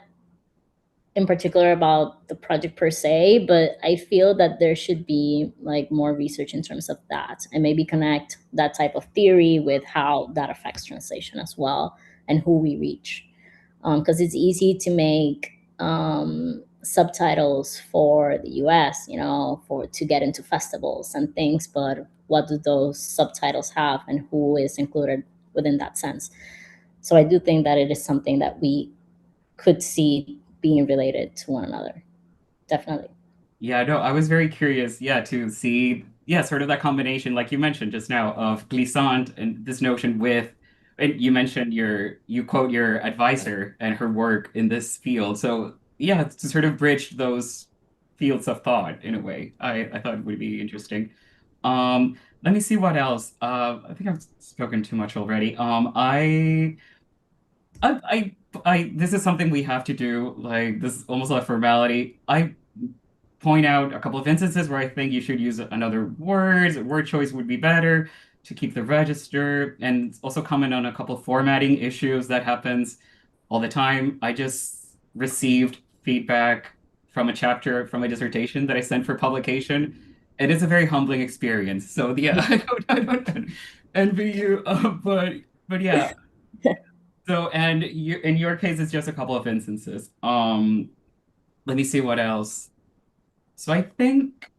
B: in particular about the project per se, but I feel that there should be like more research in terms of that and maybe connect that type of theory with how that affects translation as well and who we reach. Because it's easy to make subtitles for the US, to get into festivals and things, but what do those subtitles have and who is included within that sense? So I do think that it is something that we could see being related to one another. Definitely.
C: Yeah, no, I was very curious, yeah, to see, yeah, sort of that combination, like you mentioned just now, of glissant and this notion and you mentioned you quote your advisor and her work in this field. So yeah, to sort of bridge those fields of thought in a way, I thought it would be interesting. Let me see what else. I think I've spoken too much already. This is something we have to do, like this is almost a formality. I point out a couple of instances where I think you should use another word choice would be better to keep the register, and also comment on a couple of formatting issues that happens all the time. I just received feedback from a chapter from a dissertation that I sent for publication. It is a very humbling experience. So yeah, I don't envy you, but yeah. So and in your case, it's just a couple of instances. Let me see what else. So I think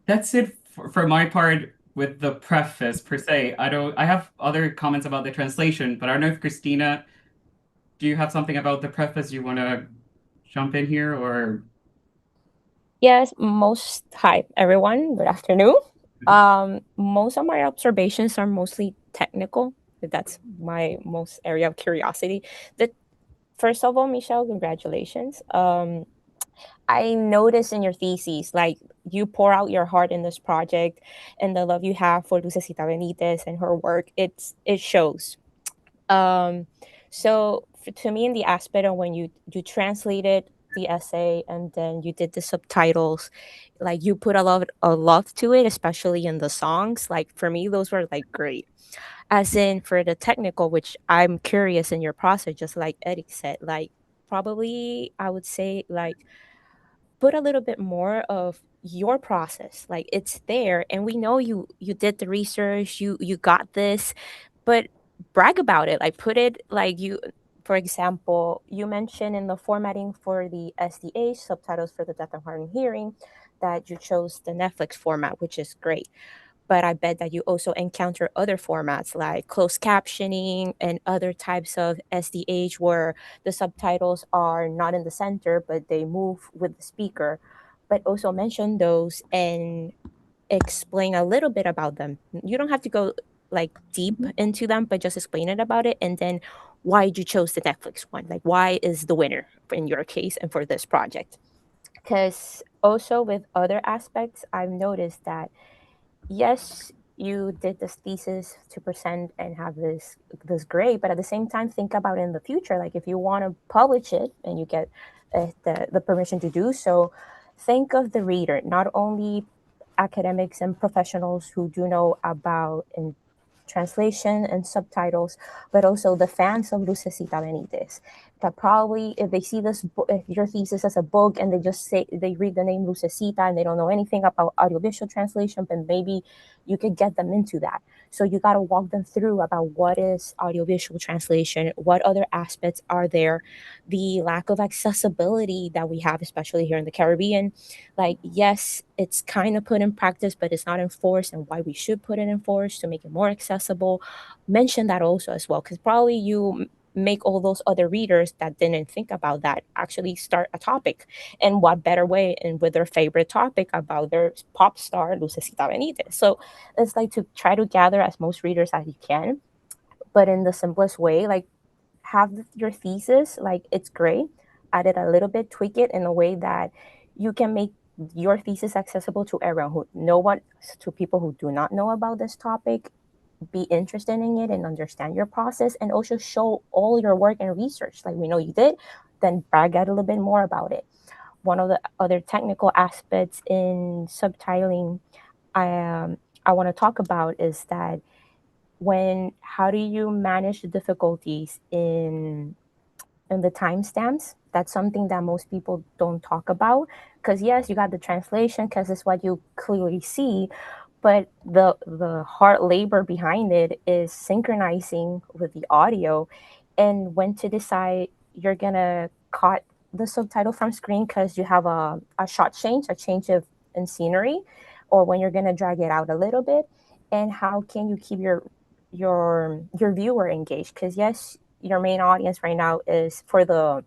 C: that's it for my part with the preface per se. I have other comments about the translation, but I don't know if Cristina, do you have something about the preface you want to jump in here, or?
D: Yes, hi everyone. Good afternoon. Most of my observations are mostly technical. That's my most area of curiosity. The First of all, Michelle, congratulations. I noticed in your thesis, like you pour out your heart in this project, and the love you have for Lucecita Benítez and her work. It shows. To me, in the aspect of when you translated the essay and then you did the subtitles, like you put a love to it, especially in the songs. Like for me, those were like great. As in for the technical, which I'm curious in your process, just like Eric said, like probably I would say like put a little bit more of your process. Like it's there, and we know you did the research, you got this, but brag about it. Like put it like you. For example, you mentioned in the formatting for the SDH subtitles for the deaf and hard of hearing that you chose the Netflix format, which is great. But I bet that you also encounter other formats like closed captioning and other types of SDH where the subtitles are not in the center, but they move with the speaker. But also mention those and explain a little bit about them. You don't have to go like deep into them, but just explain it about it. And then why you chose the Netflix one. Like why is the winner in your case and for this project? Because also with other aspects, I've noticed that yes, you did this thesis to present and have this grade, but at the same time, think about in the future. Like if you want to publish it and you get the permission to do so, think of the reader, not only academics and professionals who do know about in translation and subtitles, but also the fans of Lucecita Benítez. That probably, if they see if your thesis as a book and they read the name Lucecita and they don't know anything about audiovisual translation, but maybe you could get them into that. So you got to walk them through about what is audiovisual translation, what other aspects are there, the lack of accessibility that we have, especially here in the Caribbean. Like, yes, it's kind of put in practice, but it's not enforced, and why we should put it in force to make it more accessible. Mention that also as well, because probably you make all those other readers that didn't think about that actually start a topic. And what better way and with their favorite topic about their pop star Lucecita Benítez. So it's like to try to gather as most readers as you can, but in the simplest way. Like have your thesis, like it's great, add it a little bit, tweak it in a way that you can make your thesis accessible to everyone who know what, to people who do not know about this topic, be interested in it and understand your process, and also show all your work and research like we know you did, then brag out a little bit more about it. One of the other technical aspects in subtitling I want to talk about is that how do you manage the difficulties in the timestamps? That's something that most people don't talk about, because yes, you got the translation because it's what you clearly see, but the hard labor behind it is synchronizing with the audio and when to decide you're gonna cut the subtitle from screen because you have a shot change, a change of in scenery, or when you're gonna drag it out a little bit, and how can you keep your viewer engaged? Because yes, your main audience right now is for the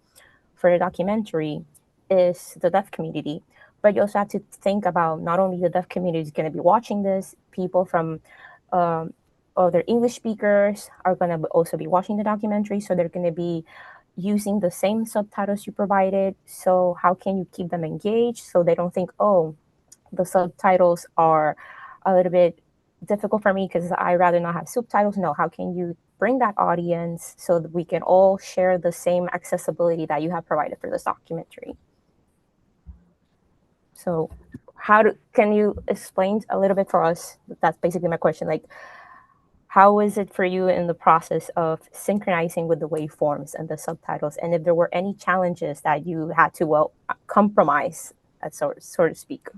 D: documentary is the deaf community, but you also have to think about not only the deaf community is going to be watching this, people from other English speakers are going to also be watching the documentary, so they're going to be using the same subtitles you provided. So how can you keep them engaged so they don't think, oh, the subtitles are a little bit difficult for me because I rather not have subtitles? No, how can you bring that audience so that we can all share the same accessibility that you have provided for this documentary? So can you explain a little bit for us? That's basically my question. Like, how is it for you in the process of synchronizing with the waveforms and the subtitles? And if there were any challenges that you had to, compromise, so to speak?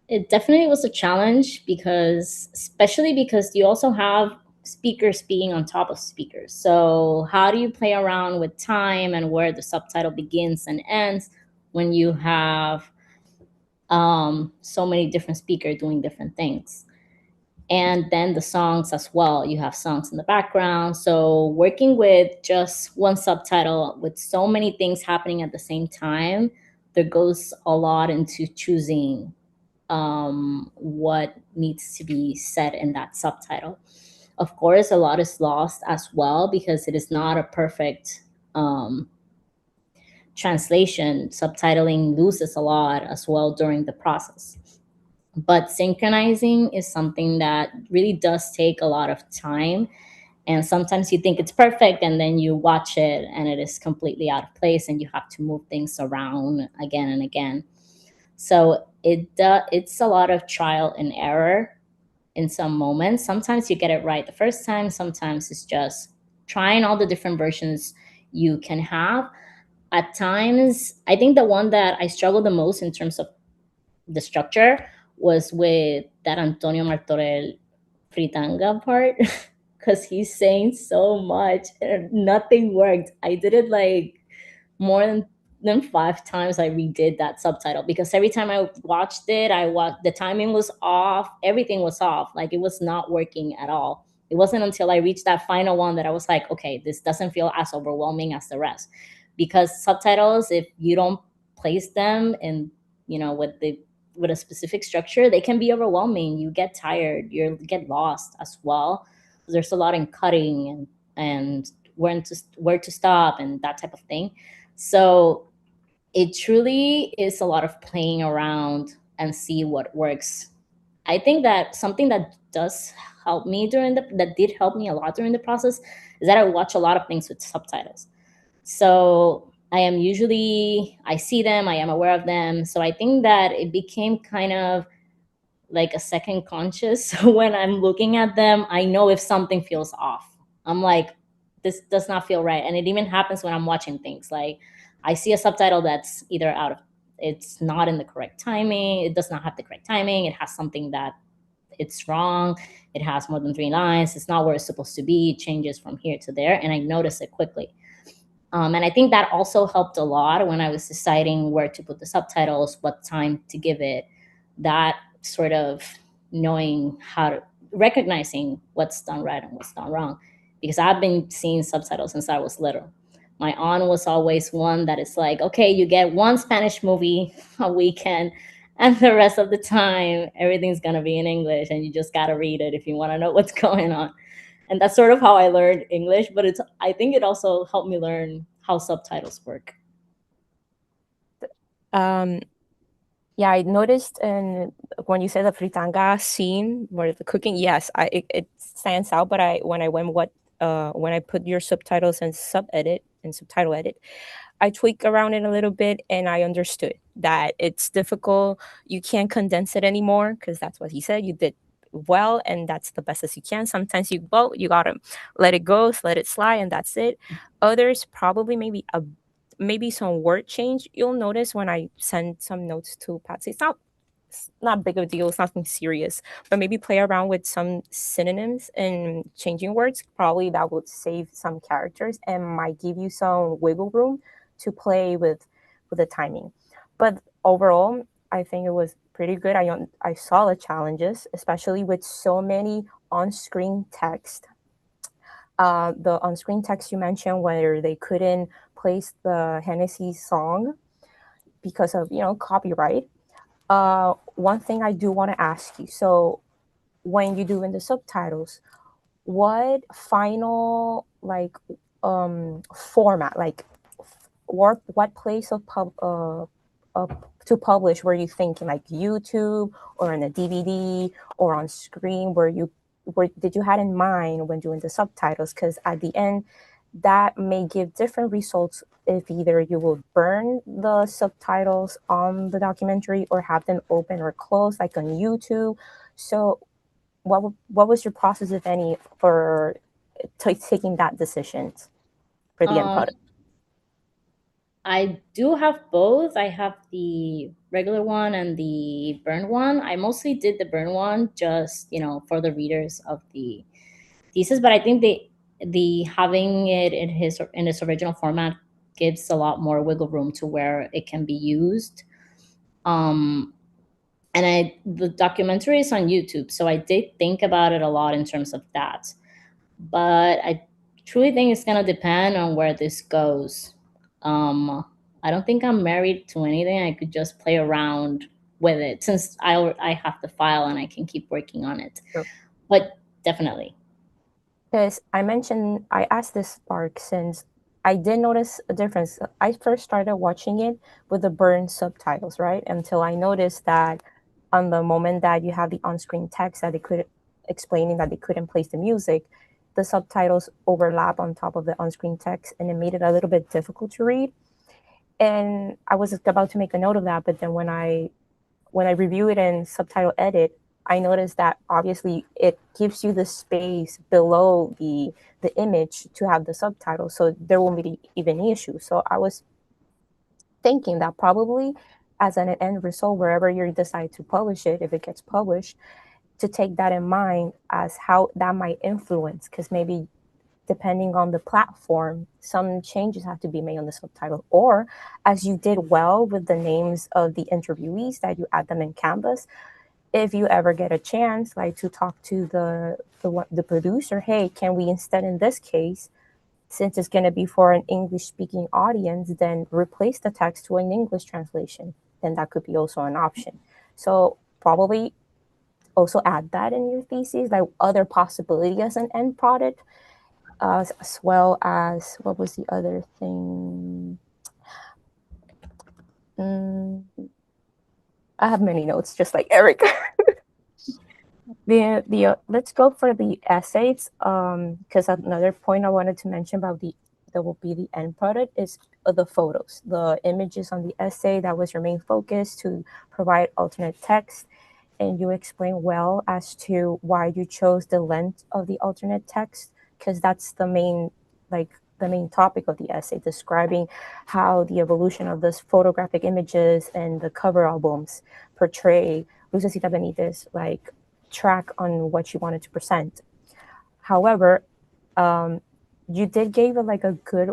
B: It definitely was a challenge especially because you also have speakers speaking on top of speakers. So how do you play around with time and where the subtitle begins and ends when you have so many different speakers doing different things? And then the songs as well. You have songs in the background. So working with just one subtitle with so many things happening at the same time, there goes a lot into choosing what needs to be said in that subtitle. Of course, a lot is lost as well because it is not a perfect translation. Subtitling loses a lot as well during the process. But synchronizing is something that really does take a lot of time. And sometimes you think it's perfect and then you watch it and it is completely out of place and you have to move things around again and again. So it's a lot of trial and error in some moments. Sometimes you get it right the first time. Sometimes it's just trying all the different versions you can have. At times, I think the one that I struggled the most in terms of the structure was with that Antonio Martorell fritanga part because he's saying so much and nothing worked. I did it like more than 5 times. I redid that subtitle because every time I watched it, the timing was off, everything was off, like it was not working at all. It wasn't until I reached that final one that I was like, okay, this doesn't feel as overwhelming as the rest. Because subtitles, if you don't place them in, with a specific structure, they can be overwhelming. You get tired, you get lost as well. There's a lot in cutting and where to stop and that type of thing. So it truly is a lot of playing around and see what works. I think that something that does help me that did help me a lot during the process is that I watch a lot of things with subtitles. So I see them, I am aware of them. So I think that it became kind of like a second conscious. When I'm looking at them, I know if something feels off. I'm like, this does not feel right. And it even happens when I'm watching things. Like I see a subtitle that's either it's not in the correct timing. It does not have the correct timing. It has something that it's wrong. It has more than 3 lines. It's not where it's supposed to be. It changes from here to there. And I notice it quickly. And I think that also helped a lot when I was deciding where to put the subtitles, what time to give it, that sort of recognizing what's done right and what's done wrong. Because I've been seeing subtitles since I was little. My aunt was always one that is like, okay, you get one Spanish movie a weekend, and the rest of the time, everything's going to be in English, and you just got to read it if you want to know what's going on. And that's sort of how I learned English, but I think it also helped me learn how subtitles work.
D: Yeah, I noticed when you said the fritanga scene where the cooking, yes, it stands out. But when I put your subtitles and subtitle edit, I tweak around it a little bit, and I understood that it's difficult. You can't condense it anymore because that's what he said. You did well, and that's the best as you can. Sometimes you gotta let it go, let it slide, and that's it. Others probably maybe some word change. You'll notice when I send some notes to Patsy. It's not big of a deal. It's nothing serious, but maybe play around with some synonyms and changing words. Probably that would save some characters and might give you some wiggle room to play with the timing. But overall, I think it was pretty good. I saw the challenges, especially with so many on-screen text. The on-screen text you mentioned, where they couldn't place the Hennessy song because of copyright. One thing I do want to ask you, so when you do in the subtitles, what final format, like what place of to publish were you thinking, like YouTube or in a DVD or on screen? Did you had in mind when doing the subtitles? Because at the end, that may give different results if either you will burn the subtitles on the documentary or have them open or closed, like on YouTube. So what was your process, if any, for taking that decision for the end product?
B: I do have both. I have the regular one and the burn one. I mostly did the burn one just, for the readers of the thesis, but I think the having it in its original format gives a lot more wiggle room to where it can be used. And the documentary is on YouTube, so I did think about it a lot in terms of that. But I truly think it's gonna depend on where this goes. I don't think I'm married to anything. I could just play around with it since I have the file and I can keep working on it.
D: Sure.
B: But definitely.
D: Because I asked this Spark since I did notice a difference. I first started watching it with the burned subtitles, right? Until I noticed that on the moment that you have the on-screen text that they could explaining that they couldn't place the music, the subtitles overlap on top of the on-screen text, and it made it a little bit difficult to read. And I was about to make a note of that, but then when I review it in subtitle edit, I noticed that obviously it gives you the space below the image to have the subtitles, so there won't be even issue. So I was thinking that probably as an end result, wherever you decide to publish it, if it gets published, to take that in mind as how that might influence, because maybe depending on the platform, some changes have to be made on the subtitle. Or as you did well with the names of the interviewees, that you add them in Canvas, if you ever get a chance, like to talk to the producer, hey, can we instead in this case, since it's going to be for an English speaking audience, then replace the text to an English translation? Then that could be also an option. So probably also add that in your thesis, like other possibility as an end product, as well as, what was the other thing? I have many notes, just like Eric. Let's go for the essays, because another point I wanted to mention about that will be the end product is the photos, the images on the essay. That was your main focus, to provide alternate text, and you explain well as to why you chose the length of the alternate text, because that's the main topic of the essay, describing how the evolution of those photographic images and the cover albums portray Lucecita Benítez track on what you wanted to present. However, you did give it a good,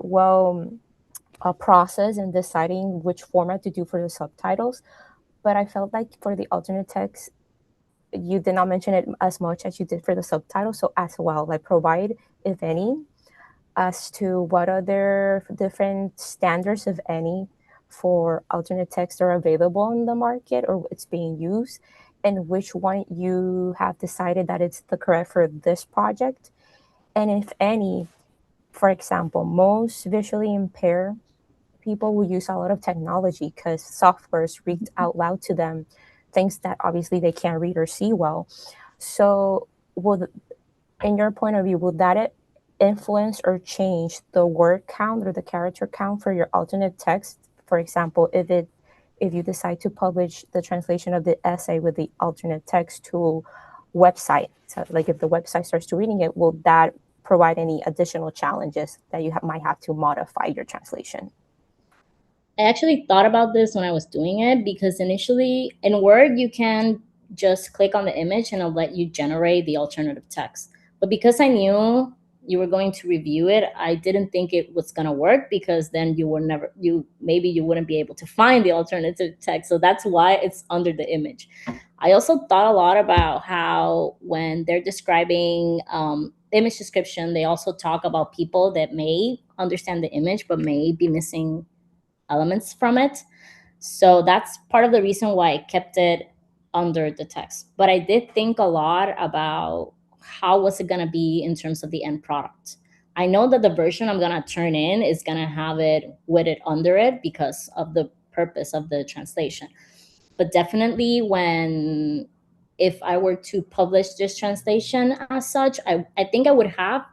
D: process in deciding which format to do for the subtitles, but I felt like for the alternate text, you did not mention it as much as you did for the subtitles. So as well, provide, if any, as to what other different standards, if any, for alternate text are available in the market or it's being used, and which one you have decided that it's the correct for this project. And if any, for example, most visually impaired people will use a lot of technology because softwares read out loud to them things that obviously they can't read or see well. So in your point of view, would that influence or change the word count or the character count for your alternate text? For example, if you decide to publish the translation of the essay with the alternate text to website, so if the website starts to reading it, will that provide any additional challenges that you might have to modify your translation?
B: I actually thought about this when I was doing it, because initially in Word, you can just click on the image and it'll let you generate the alternative text. But because I knew you were going to review it, I didn't think it was going to work, because then maybe you wouldn't be able to find the alternative text. So that's why it's under the image. I also thought a lot about how when they're describing image description, they also talk about people that may understand the image but may be missing elements from it. So that's part of the reason why I kept it under the text. But I did think a lot about how was it going to be in terms of the end product. I know that the version I'm going to turn in is going to have it with it under it because of the purpose of the translation. But definitely if I were to publish this translation as such, I think I would have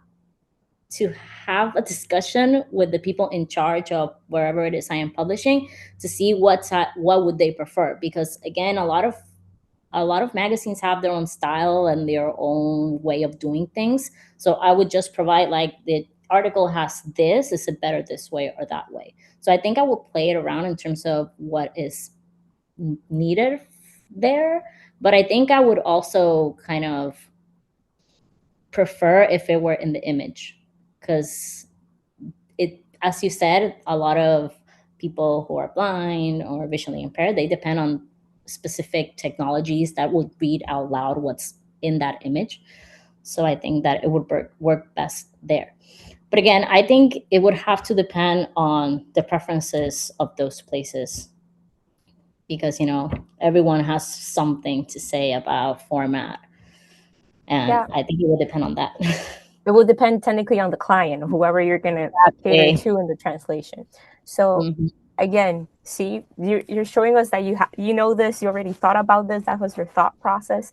B: to have a discussion with the people in charge of wherever it is I am publishing to see what would they prefer, because again, a lot of magazines have their own style and their own way of doing things. So I would just provide the article has this, is it better this way or that way? So I think I will play it around in terms of what is needed there, but I think I would also kind of prefer if it were in the image, because as you said, a lot of people who are blind or visually impaired, they depend on specific technologies that would read out loud what's in that image. So I think that it would work best there. But again, I think it would have to depend on the preferences of those places, because everyone has something to say about format, and
D: Yeah.
B: I think it would depend on that.
D: It will depend technically on the client, whoever you're going to cater to in the translation. So again, see, you're showing us that you know this, you already thought about this, that was your thought process.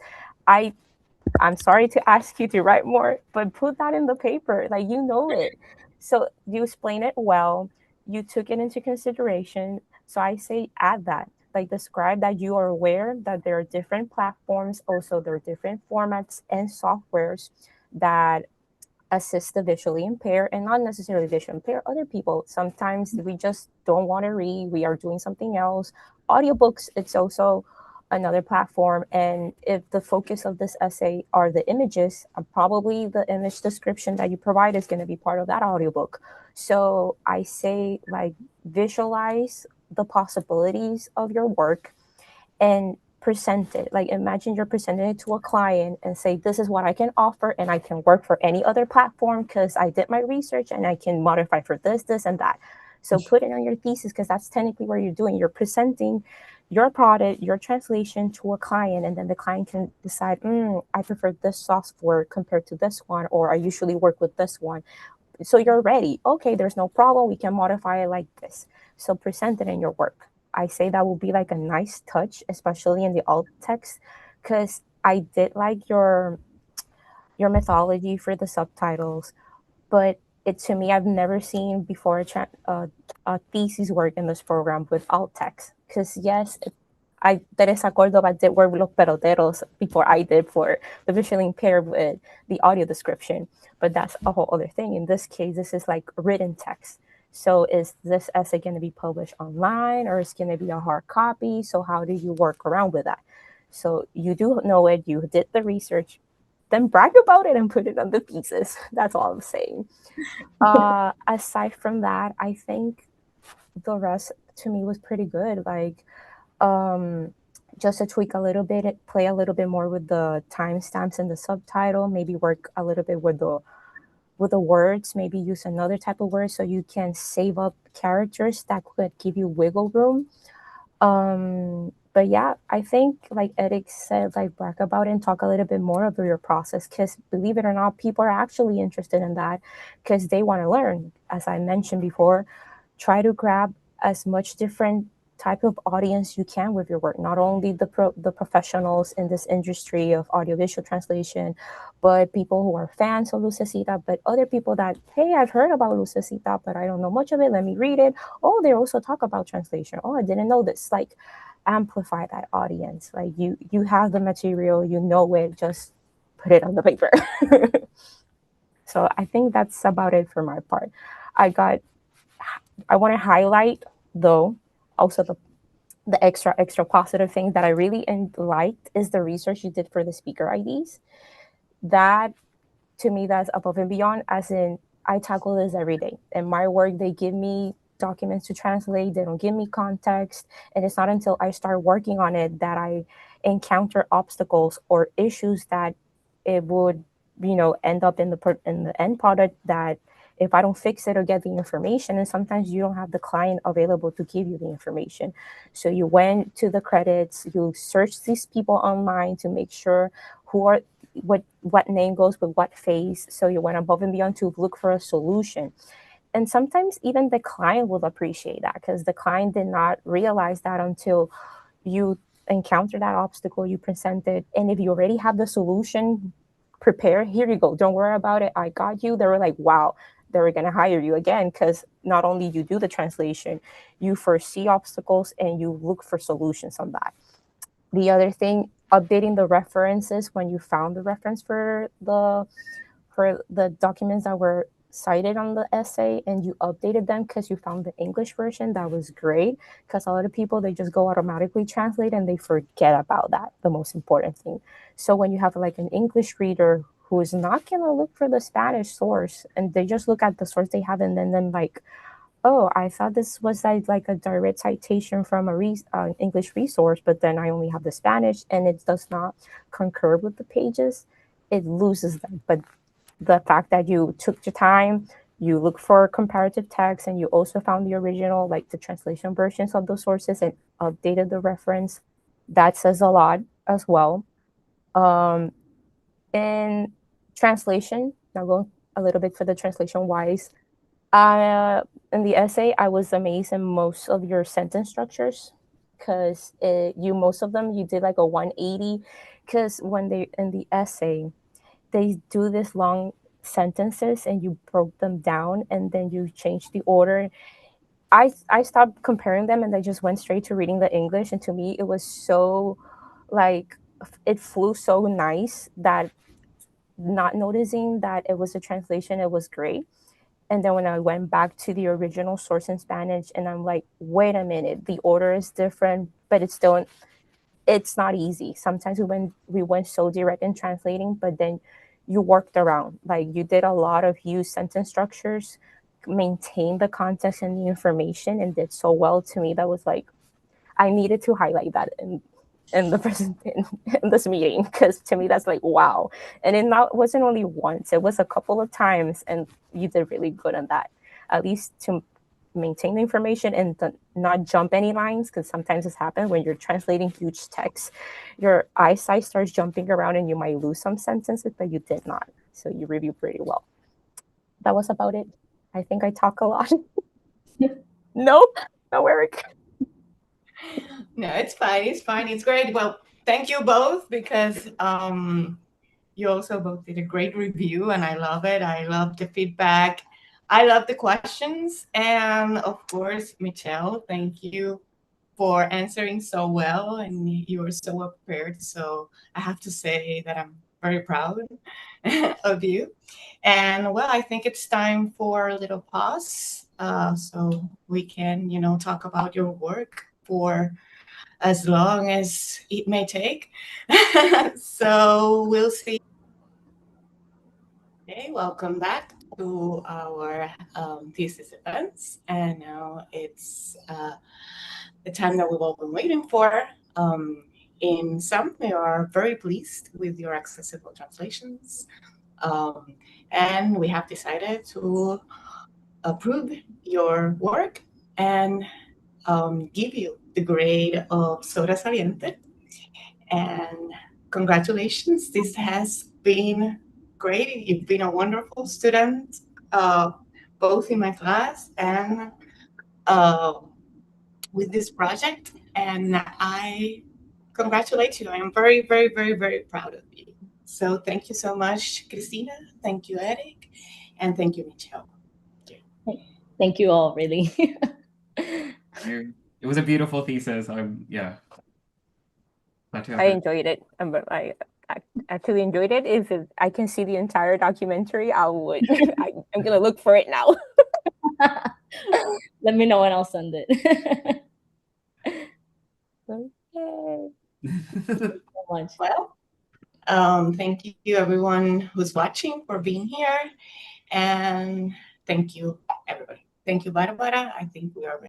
D: I'm sorry to ask you to write more, but put that in the paper, like you know it. So you explain it well, you took it into consideration. So I say add that, like describe that you are aware that there are different platforms, also there are different formats and softwares that assist the visually impaired, and not necessarily visually impaired, other people. Sometimes we just don't want to read, we are doing something else. Audiobooks, it's also another platform. And if the focus of this essay are the images, probably the image description that you provide is going to be part of that audiobook. So I say, like, visualize the possibilities of your work and present it. Like, imagine you're presenting it to a client and say, this is what I can offer, and I can work for any other platform because I did my research and I can modify for this, and that. So put it on your thesis, because that's technically what you're doing. You're presenting your product, your translation to a client, and then the client can decide, I prefer this software compared to this one, or I usually work with this one. So you're ready. Okay, there's no problem. We can modify it like this. So present it in your work. I say that will be like a nice touch, especially in the alt text, because I did like your methodology for the subtitles, but to me, I've never seen before a thesis work in this program with alt text. Because yes, Teresa Cordova did work with los peloteros before I did for the visually impaired with the audio description, but that's a whole other thing. In this case, this is like written text. So is this essay going to be published online, or is it going to be a hard copy? So how do you work around with that? So you do know it, you did the research, then brag about it and put it on the thesis. That's all I'm saying. Aside from that, I think the rest to me was pretty good. Like, just to tweak a little bit, play a little bit more with the timestamps and the subtitle, maybe work a little bit with the words, maybe use another type of word so you can save up characters that could give you wiggle room. But yeah, I think, like Eric said, like, brag about it and talk a little bit more about your process, because believe it or not, people are actually interested in that because they want to learn. As I mentioned before, try to grab as much different type of audience you can with your work, not only the professionals in this industry of audiovisual translation, but people who are fans of Lucecita, but other people that, hey, I've heard about Lucecita, but I don't know much of it, let me read it. Oh, they also talk about translation. Oh, I didn't know this. Like, amplify that audience. Like, you have the material, you know it, just put it on the paper. So I think that's about it for my part. I want to highlight, though, also the extra positive thing that I really liked is the research you did for the speaker IDs. That, to me, that's above and beyond, as in, I tackle this every day. In my work, they give me documents to translate, they don't give me context, and it's not until I start working on it that I encounter obstacles or issues that it would, end up in the end product, that if I don't fix it or get the information, and sometimes you don't have the client available to give you the information. So you went to the credits, you searched these people online to make sure what name goes with what face. So you went above and beyond to look for a solution. And sometimes even the client will appreciate that, because the client did not realize that until you encounter that obstacle, you present it. And if you already have the solution prepared, here you go, don't worry about it, I got you. They were like, wow, they were going to hire you again, because not only you do the translation, you foresee obstacles and you look for solutions on that. The other thing, updating the references when you found the reference for the documents that were cited on the essay, and you updated them because you found the English version. That was great, because a lot of people, they just go automatically translate and they forget about that, the most important thing. So when you have like an English reader who is not going to look for the Spanish source, and they just look at the source they have, and then like oh, I thought this was like a direct citation from a English resource, but then I only have the Spanish and it does not concur with the pages, it loses them. But the fact that you took your time, you look for comparative text, and you also found the original, like the translation versions of those sources, and updated the reference, that says a lot as well. Um, in translation, now going a little bit for the translation wise, in the essay, I was amazed in most of your sentence structures because most of them, you did like a 180. Because when they, in the essay, they do this long sentences and you broke them down and then you change the order. I stopped comparing them and I just went straight to reading the English. And to me, it was so like, it flew so nice that not noticing that it was a translation, it was great. And then when I went back to the original source in Spanish, and I'm like, wait a minute, the order is different, but it's not easy. Sometimes we went so direct in translating, but then you worked around. Like you did a lot of use sentence structures, maintain the context and the information, and did so well. To me, that was like, I needed to highlight that in the present in this meeting, because to me that's like wow. And it not wasn't only once, it was a couple of times, and you did really good on that, at least to maintain the information and not jump any lines, because sometimes this happens when you're translating huge text, your eyesight starts jumping around and you might lose some sentences, but you did not, so you review pretty well. That was about it. I think I talk a lot. Nope. No, Eric.
A: No, it's fine. It's fine. It's great. Well, thank you both, because you also both did a great review and I love it. I love the feedback. I love the questions. And of course, Michelle, thank you for answering so well, and you were so well prepared. So I have to say that I'm very proud of you. And well, I think it's time for a little pause, so we can, talk about your work for as long as it may take. So we'll see. Okay, welcome back to our thesis events. And now it's the time that we've all been waiting for. In sum, we are very pleased with your accessible translations. Um, and we have decided to approve your work and give you the grade of sobresaliente. And congratulations, this has been great. You've been a wonderful student, both in my class and uh, with this project. And I congratulate you. I am very, very, very, very proud of you. So thank you so much, Cristina. Thank you, Eric. And thank you, Michelle.
B: Thank you all, really.
C: It was a beautiful thesis. Yeah. Glad to have
D: I
C: it.
D: enjoyed it. I actually enjoyed it. If I can see the entire documentary, I would. I'm gonna look for it now.
B: Let me know and I'll send it.
D: Okay.
B: So much.
A: Well, thank you, everyone who's watching, for being here. And thank you, everybody. Thank you, Barbara. I think we are ready.